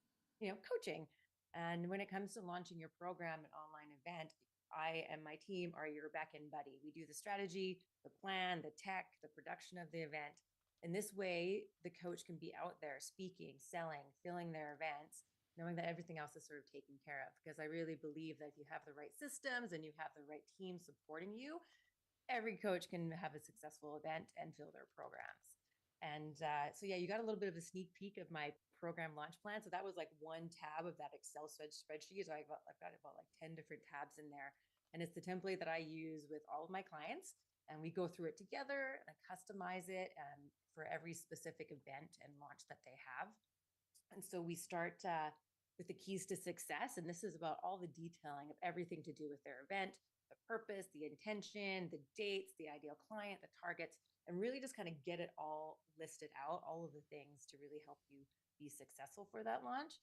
coaching. And when it comes to launching your program, an online event, I and my team are your back-end buddy. We do the strategy, the plan, the tech, the production of the event. And this way, the coach can be out there speaking, selling, filling their events, knowing that everything else is sort of taken care of. Because I really believe that if you have the right systems and you have the right team supporting you, every coach can have a successful event and fill their programs. And so, yeah, you got a little bit of a sneak peek of my program launch plan. So that was like one tab of that Excel spreadsheet. So I've got about like 10 different tabs in there. And it's the template that I use with all of my clients. And we go through it together and customize it for every specific event and launch that they have. And so we start with the keys to success. And this is about all the detailing of everything to do with their event, the purpose, the intention, the dates, the ideal client, the targets, and really just kind of get it all listed out, all of the things to really help you be successful for that launch.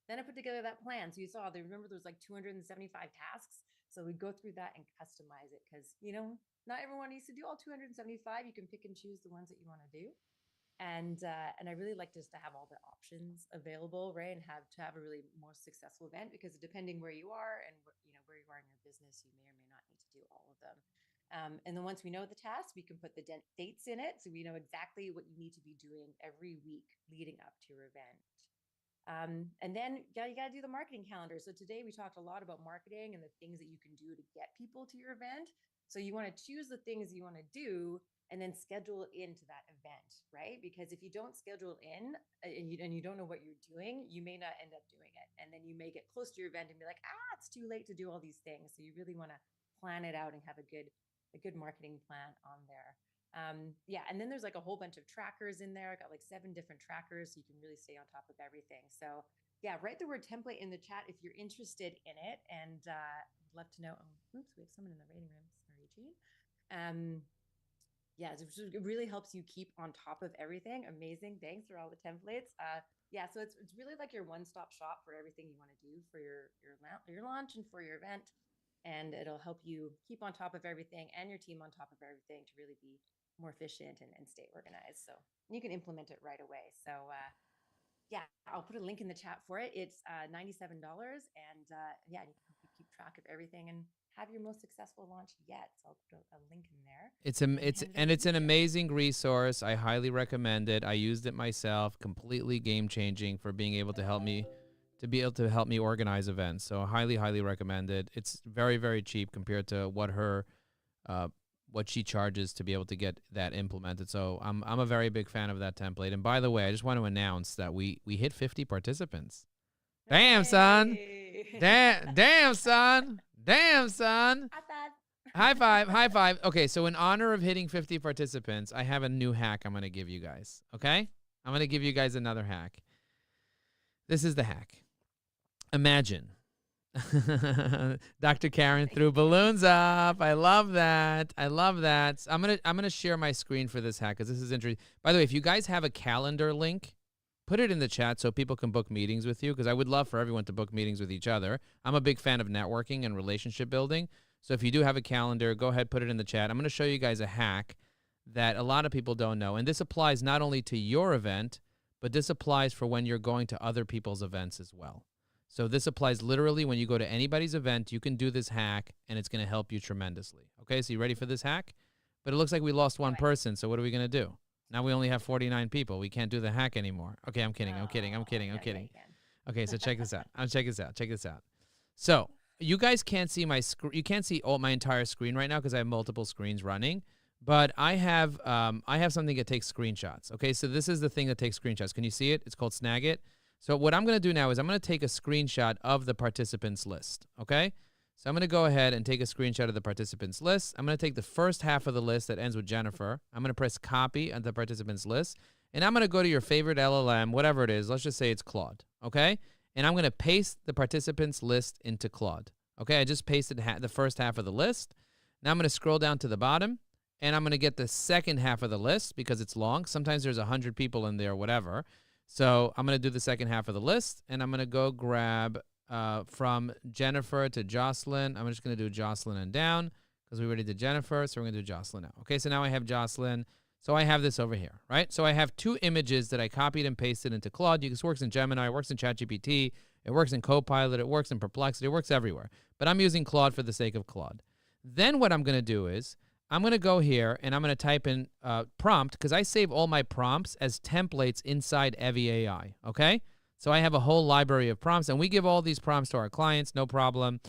Then I put together that plan. So you saw, remember there's like 275 tasks. So we go through that and customize it because, not everyone needs to do all 275. You can pick and choose the ones that you want to do. And I really like just to have all the options available, right? And have a really more successful event because depending where you are and where you are in your business, you may or may not need to do all of them. And then once we know the task, we can put the dates in it, so we know exactly what you need to be doing every week leading up to your event. And then you got to do the marketing calendar. So today we talked a lot about marketing and the things that you can do to get people to your event. So you want to choose the things you want to do and then schedule it into that event, right? Because if you don't schedule in and you don't know what you're doing, you may not end up doing it. And then you may get close to your event and be like, it's too late to do all these things. So you really want to plan it out and have a good marketing plan on there. Yeah, and then there's like a whole bunch of trackers in there. I got like 7 different trackers so you can really stay on top of everything. So yeah, write the word template in the chat if you're interested in it. And I'd love to know. We have someone in the waiting room. Sorry, Gene. Yeah, it really helps you keep on top of everything. Amazing. Thanks for all the templates. Yeah, so it's really like your one-stop shop for everything you want to do for your launch and for your event. And it'll help you keep on top of everything and your team on top of everything to really be more efficient and stay organized. So you can implement it right away. So yeah, I'll put a link in the chat for it. It's $97, and yeah, you can keep track of everything and have your most successful launch yet. So I'll put a link in there. It's and it's hand it and over it's to an you. amazing resource. I highly recommend it. I used it myself. Completely game changing for being able to help me organize events. So I highly recommend it. It's very, very cheap compared to what she charges to be able to get that implemented. So I'm a very big fan of that template. And by the way, I just want to announce that we hit 50 participants. Damn, son. Hey! Damn, son. Damn, son. High five. High five, high five. Okay, so in honor of hitting 50 participants, I have a new hack I'm going to give you guys, okay? I'm going to give you guys another hack. This is the hack. Imagine. Dr. Karen threw balloons up. I love that. I love that. I'm gonna share my screen for this hack because this is interesting. By the way, if you guys have a calendar link, put it in the chat so people can book meetings with you, because I would love for everyone to book meetings with each other. I'm a big fan of networking and relationship building. So if you do have a calendar, go ahead, put it in the chat. I'm going to show you guys a hack that a lot of people don't know. And this applies not only to your event, but this applies for when you're going to other people's events as well. So this applies literally when you go to anybody's event. You can do this hack, and it's going to help you tremendously. Okay, so you ready for this hack? But it looks like we lost one person, so what are we going to do? Now we only have 49 people. We can't do the hack anymore. Okay, I'm kidding. Okay, so check this out. Check this out. So you guys can't see my screen. You can't see my entire screen right now because I have multiple screens running. But I have something that takes screenshots. Okay, so this is the thing that takes screenshots. Can you see it? It's called Snagit. So what I'm going to do now is I'm going to take a screenshot of the participants list. Okay, so I'm going to go ahead and take a screenshot of the participants list. I'm going to take the first half of the list that ends with Jennifer. I'm going to press copy on the participants list. And I'm going to go to your favorite LLM, whatever it is. Let's just say it's Claude. Okay, and I'm going to paste the participants list into Claude. Okay, I just pasted the first half of the list. Now I'm going to scroll down to the bottom, and I'm going to get the second half of the list because it's long. Sometimes there's 100 people in there, whatever. So I'm going to do the second half of the list, and I'm going to go grab from Jennifer to Jocelyn. I'm just going to do Jocelyn and down because we already did Jennifer, so we're going to do Jocelyn now. Okay, so now I have Jocelyn. So I have this over here, right? So I have two images that I copied and pasted into Claude. This works in Gemini, it works in ChatGPT, it works in Copilot, it works in Perplexity, it works everywhere. But I'm using Claude for the sake of Claude. Then what I'm going to do is I'm going to go here and I'm going to type in prompt, because I save all my prompts as templates inside Evi AI, okay? So I have a whole library of prompts, and we give all these prompts to our clients, no problem.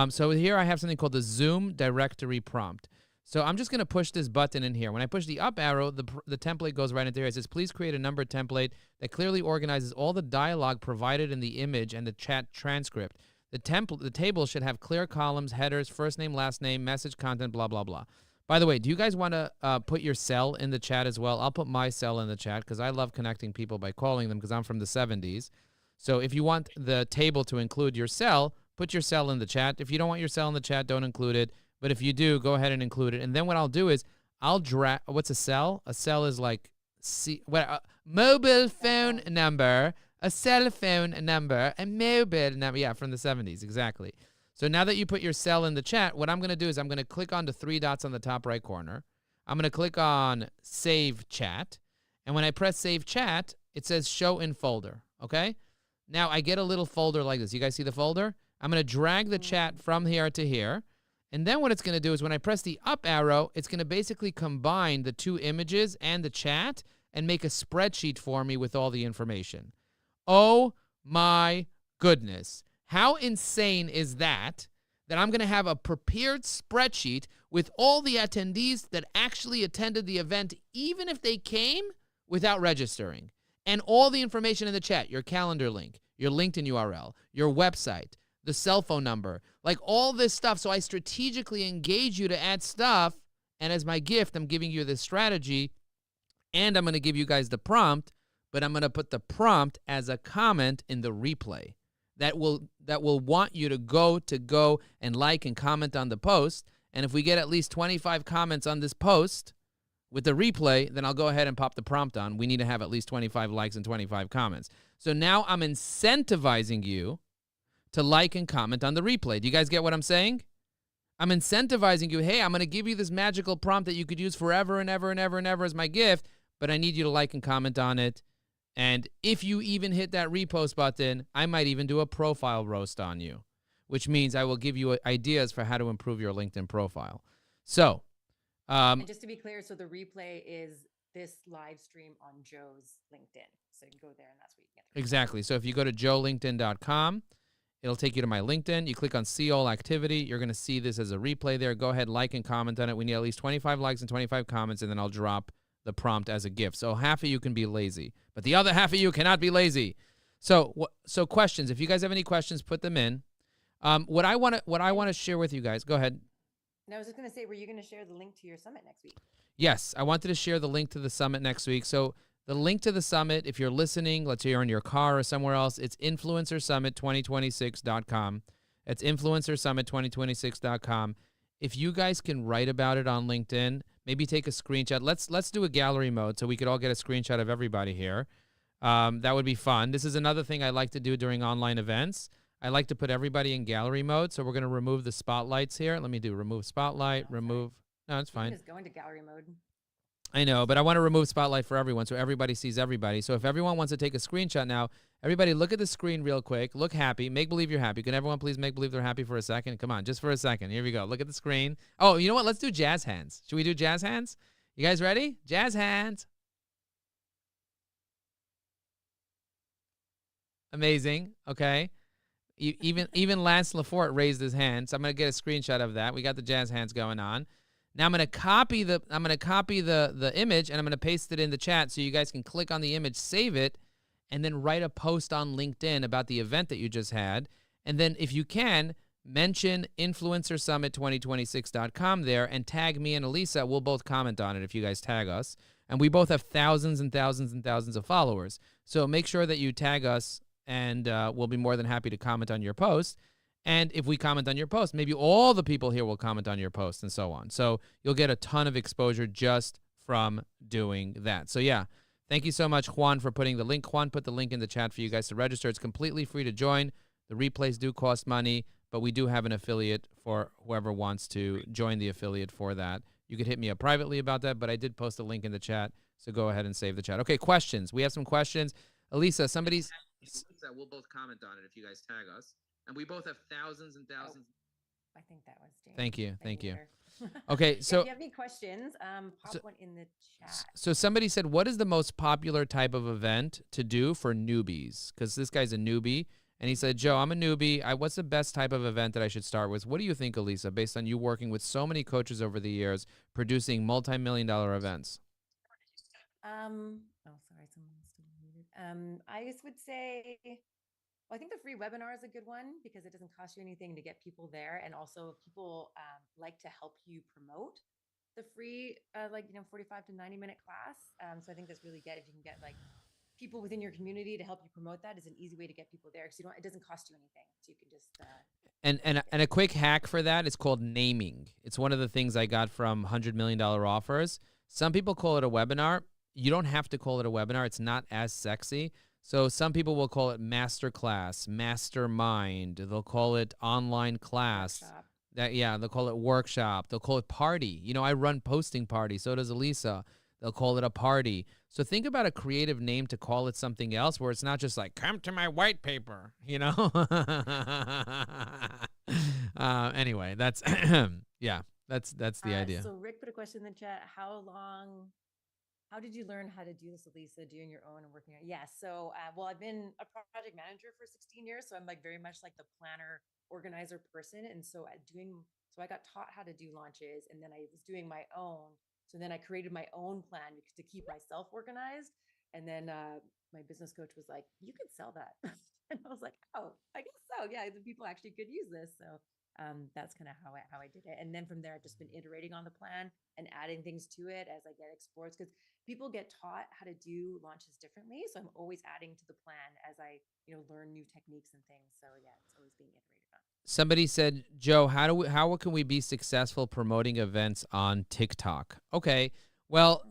So here I have something called the Zoom directory prompt. So I'm just going to push this button in here. When I push the up arrow, the template goes right into here. It says, please create a numbered template that clearly organizes all the dialogue provided in the image and the chat transcript. The table should have clear columns, headers, first name, last name, message content, blah, blah, blah. By the way, do you guys want to put your cell in the chat as well? I'll put my cell in the chat because I love connecting people by calling them because I'm from the 70s. So if you want the table to include your cell, put your cell in the chat. If you don't want your cell in the chat, don't include it. But if you do, go ahead and include it. And then what I'll do is I'll drag. What's a cell? A cell is like mobile phone number, a cell phone number, a mobile number. Yeah, from the 70s, exactly. So now that you put your cell in the chat, what I'm going to do is I'm going to click on the three dots on the top right corner. I'm going to click on Save Chat. And when I press Save Chat, it says Show in Folder, okay? Now I get a little folder like this. You guys see the folder? I'm going to drag the chat from here to here. And then what it's going to do is when I press the up arrow, it's going to basically combine the two images and the chat and make a spreadsheet for me with all the information. Oh my goodness. How insane is that I'm going to have a prepared spreadsheet with all the attendees that actually attended the event, even if they came without registering, and all the information in the chat, your calendar link, your LinkedIn URL, your website, the cell phone number, like all this stuff. So I strategically engage you to add stuff, and as my gift, I'm giving you this strategy, and I'm going to give you guys the prompt, but I'm going to put the prompt as a comment in the replay. That will want you to go and like and comment on the post. And if we get at least 25 comments on this post with the replay, then I'll go ahead and pop the prompt on. We need to have at least 25 likes and 25 comments. So now I'm incentivizing you to like and comment on the replay. Do you guys get what I'm saying? I'm incentivizing you. Hey, I'm going to give you this magical prompt that you could use forever and ever and ever and ever as my gift, but I need you to like and comment on it. And if you even hit that repost button, I might even do a profile roast on you, which means I will give you ideas for how to improve your LinkedIn profile. So, and just to be clear, so the replay is this live stream on Joe's LinkedIn. So you can go there and that's where you can get it. Exactly. So if you go to joelinkedin.com, it'll take you to my LinkedIn. You click on see all activity. You're going to see this as a replay there. Go ahead, like and comment on it. We need at least 25 likes and 25 comments, and then I'll drop the prompt as a gift. So half of you can be lazy, but the other half of you cannot be lazy. So questions. If you guys have any questions, put them in. What I want to share with you guys. Go ahead. And I was just going to say, were you going to share the link to your summit next week? Yes, I wanted to share the link to the summit next week. So the link to the summit, if you're listening, let's say you're in your car or somewhere else, it's influencersummit2026.com. It's influencersummit2026.com. If you guys can write about it on LinkedIn, maybe take a screenshot. Let's do a gallery mode so we could all get a screenshot of everybody here. That would be fun. This is another thing I like to do during online events. I like to put everybody in gallery mode. So we're going to remove the spotlights here. Let me do remove spotlight, remove. No, it's fine. Just go into gallery mode. I know, but I want to remove spotlight for everyone so everybody sees everybody. So if everyone wants to take a screenshot now, everybody look at the screen real quick. Look happy. Make believe you're happy. Can everyone please make believe they're happy for a second? Come on, just for a second. Here we go. Look at the screen. Oh, you know what? Let's do jazz hands. Should we do jazz hands? You guys ready? Jazz hands. Amazing. Okay. Even Lance Lafort raised his hand, so I'm gonna get a screenshot of that. We got the jazz hands going on. Now I'm gonna copy the image and I'm gonna paste it in the chat so you guys can click on the image, save it, and then write a post on LinkedIn about the event that you just had. And then if you can, mention influencersummit2026.com there and tag me and Elisa. We'll both comment on it if you guys tag us. And we both have thousands and thousands and thousands of followers. So make sure that you tag us, and we'll be more than happy to comment on your post. And if we comment on your post, maybe all the people here will comment on your post and so on. So you'll get a ton of exposure just from doing that. So yeah, thank you so much, Juan, for putting the link. Juan put the link in the chat for you guys to register. It's completely free to join. The replays do cost money, but we do have an affiliate for whoever wants to join the affiliate for that. You could hit me up privately about that, but I did post a link in the chat, so go ahead and save the chat. Okay, questions. We have some questions. Elisa, somebody's... We'll both comment on it if you guys tag us. And we both have thousands and thousands. Oh, I think that was James. Thank you. Thank you. Okay, so... if you have any questions, pop one in the chat. So somebody said, what is the most popular type of event to do for newbies? Because this guy's a newbie. And he said, Joe, I'm a newbie. What's the best type of event that I should start with? What do you think, Elisa, based on you working with so many coaches over the years, producing multi-million-dollar events? Oh, sorry, someone's still muted. I just would say, well, I think the free webinar is a good one because it doesn't cost you anything to get people there. And also people like to help you promote the free, 45 to 90-minute class. So I think that's really good if you can get like people within your community to help you promote. That is an easy way to get people there because it doesn't cost you anything. So you can just and a quick hack for that is called naming. It's one of the things I got from $100 million offers. Some people call it a webinar. You don't have to call it a webinar. It's not as sexy. So some people will call it masterclass, mastermind. They'll call it online class. They'll call it workshop. They'll call it party. You know, I run posting parties. So does Elisa. They'll call it a party. So think about a creative name to call it something else where it's not just like, come to my white paper, you know? Anyway, that's, yeah, that's the idea. So Rick put a question in the chat. How did you learn how to do this, Elisa, doing your own and working on it? Yeah, so, well, I've been a project manager for 16 years. So I'm like very much like the planner, organizer person. And so I got taught how to do launches and then I was doing my own. So then I created my own plan to keep myself organized. And then my business coach was like, you could sell that. And I was like, oh, I guess so. Yeah, the people actually could use this. So that's kind of how I did it. And then from there, I've just been iterating on the plan and adding things to it as I get explores because people get taught how to do launches differently. So I'm always adding to the plan as I, learn new techniques and things. So yeah, it's always being iterated on. Somebody said, Joe, how can we be successful promoting events on TikTok? Okay, well,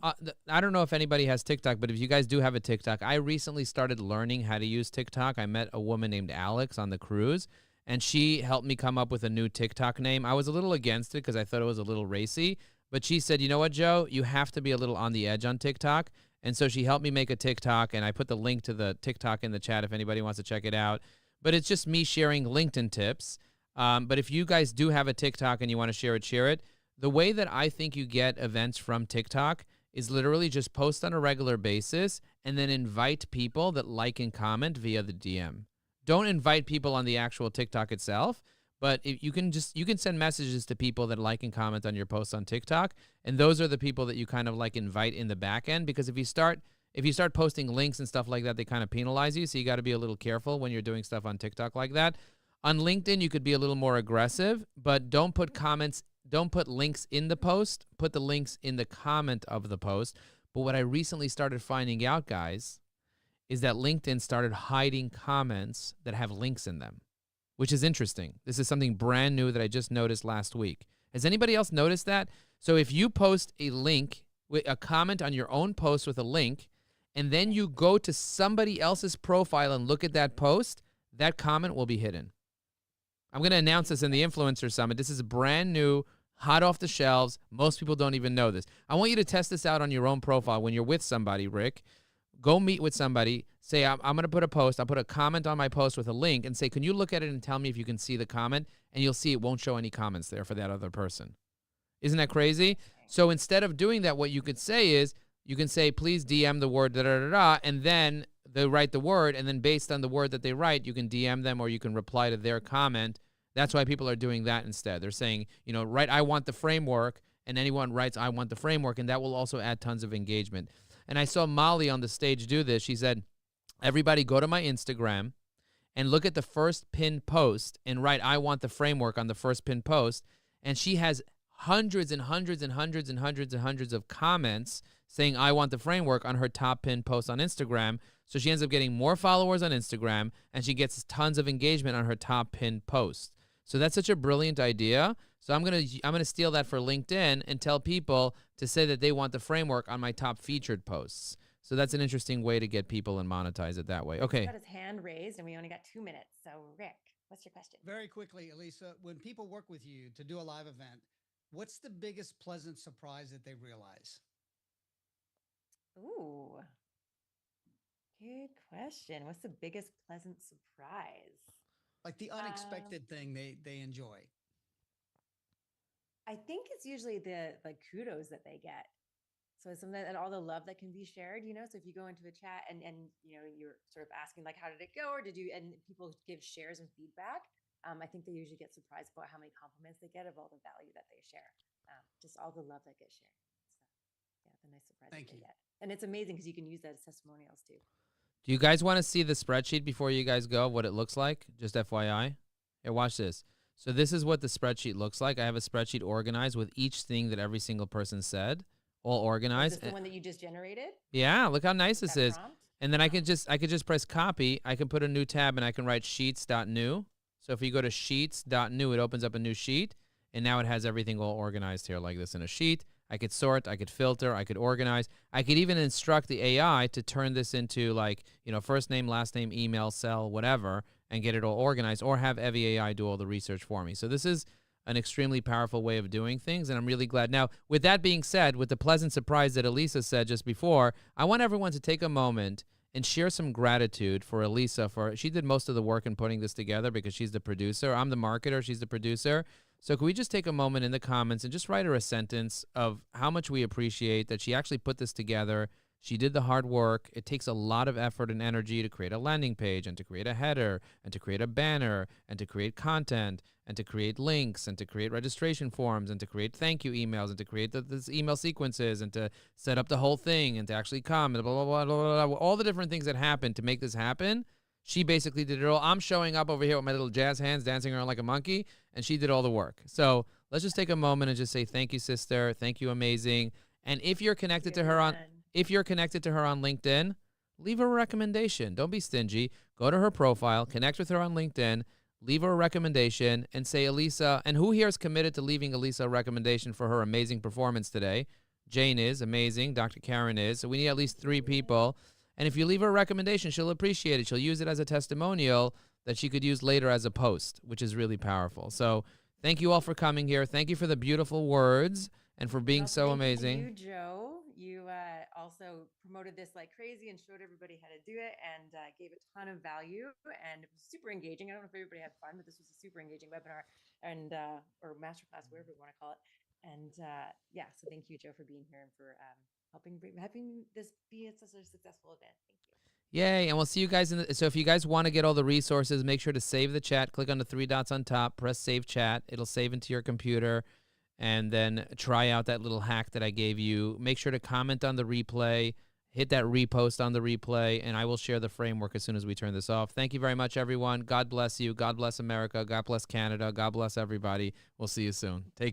I don't know if anybody has TikTok, but if you guys do have a TikTok, I recently started learning how to use TikTok. I met a woman named Alex on the cruise, and she helped me come up with a new TikTok name. I was a little against it because I thought it was a little racy, but she said, you know what, Joe? You have to be a little on the edge on TikTok. And so she helped me make a TikTok, and I put the link to the TikTok in the chat if anybody wants to check it out. But it's just me sharing LinkedIn tips. But if you guys do have a TikTok and you want to share it, share it. The way that I think you get events from TikTok is literally just post on a regular basis and then invite people that like and comment via the DM. Don't invite people on the actual TikTok itself, but if you can send messages to people that like and comment on your posts on TikTok, and those are the people that you kind of like invite in the back end, because if you start posting links and stuff like that, they kind of penalize you, so you got to be a little careful when you're doing stuff on TikTok like that. On LinkedIn, you could be a little more aggressive, but don't put links in the post, put the links in the comment of the post. But what I recently started finding out, guys, is that LinkedIn started hiding comments that have links in them, which is interesting. This is something brand new that I just noticed last week. Has anybody else noticed that? So if you post a link, a comment on your own post with a link, and then you go to somebody else's profile and look at that post, that comment will be hidden. I'm going to announce this in the Influencer Summit. This is brand new, hot off the shelves. Most people don't even know this. I want you to test this out on your own profile when you're with somebody, Rick. Go meet with somebody. Say, I'm going to put a post. I'll put a comment on my post with a link and say, can you look at it and tell me if you can see the comment? And you'll see it won't show any comments there for that other person. Isn't that crazy? So instead of doing that, what you could say is, you can say, please DM the word da-da-da-da, and then they write the word, and then based on the word that they write, you can DM them or you can reply to their comment. That's why people are doing that instead. They're saying, write, I want the framework, and anyone writes, I want the framework, and that will also add tons of engagement. And I saw Molly on the stage do this. She said, everybody go to my Instagram and look at the first pinned post and write, I want the framework on the first pinned post. And she has hundreds and hundreds and hundreds and hundreds and hundreds of comments saying, I want the framework on her top pinned post on Instagram. So she ends up getting more followers on Instagram, and she gets tons of engagement on her top pinned post. So that's such a brilliant idea. So I'm gonna steal that for LinkedIn and tell people to say that they want the framework on my top featured posts. So that's an interesting way to get people and monetize it that way. Okay. He's got his hand raised, and we only got 2 minutes. So Rick, what's your question? Very quickly, Elisa, when people work with you to do a live event, what's the biggest pleasant surprise that they realize? Ooh, good question. What's the biggest pleasant surprise? Like the unexpected thing they enjoy. I think it's usually the kudos that they get. So it's something, and all the love that can be shared, So if you go into a chat and you're sort of asking like, how did it go? Or and people give shares and feedback. I think they usually get surprised about how many compliments they get of all the value that they share. Just all the love that gets shared. So yeah, the nice surprise that they get. And it's amazing because you can use that as testimonials too. Do you guys want to see the spreadsheet before you guys go, what it looks like? Just FYI. Here, watch this. So this is what the spreadsheet looks like. I have a spreadsheet organized with each thing that every single person said, all organized. Is this the one that you just generated? Yeah, look how nice this is. Prompt? And then I could just press copy. I can put a new tab and I can write sheets.new. So if you go to sheets.new, it opens up a new sheet, and now it has everything all organized here like this in a sheet. I could sort, I could filter, I could organize. I could even instruct the AI to turn this into first name, last name, email, cell, whatever, and get it all organized, or have Evie AI do all the research for me. So this is an extremely powerful way of doing things, and I'm really glad. Now, with that being said, with the pleasant surprise that Elisa said just before, I want everyone to take a moment and share some gratitude for Elisa. She did most of the work in putting this together because she's the producer. I'm the marketer. She's the producer. So can we just take a moment in the comments and just write her a sentence of how much we appreciate that she actually put this together. She did the hard work. It takes a lot of effort and energy to create a landing page and to create a header and to create a banner and to create content and to create links and to create registration forms and to create thank you emails and to create this email sequences and to set up the whole thing and to actually come and blah, blah, blah, blah, blah, blah. All the different things that happen to make this happen. She basically did it all. I'm showing up over here with my little jazz hands, dancing around like a monkey, and she did all the work. So let's just take a moment and just say, thank you, sister. Thank you, amazing. And if you're connected to her on LinkedIn, leave her a recommendation. Don't be stingy. Go to her profile, connect with her on LinkedIn, leave her a recommendation, and say, Elisa, and who here is committed to leaving Elisa a recommendation for her amazing performance today? Jane is amazing. Dr. Karen is. So we need at least 3 people. And if you leave her a recommendation, she'll appreciate it. She'll use it as a testimonial that she could use later as a post, which is really powerful. So thank you all for coming here. Thank you for the beautiful words and for being so amazing. Thank you, Joe. you also promoted this like crazy and showed everybody how to do it, and gave a ton of value, and it was super engaging. I don't know if everybody had fun, but this was a super engaging webinar and or masterclass, whatever you want to call it. And yeah, so thank you, Joe, for being here and for helping this be such a successful event. Thank you. Yay, and we'll see you guys in the, so if you guys want to get all the resources, make sure to save the chat. Click on the 3 dots on top, press save chat. It'll save into your computer, and then try out that little hack that I gave you. Make sure to comment on the replay, hit that repost on the replay, and I will share the framework as soon as we turn this off. Thank you very much, everyone. God bless you. God bless America. God bless Canada. God bless everybody. We'll see you soon. Take care.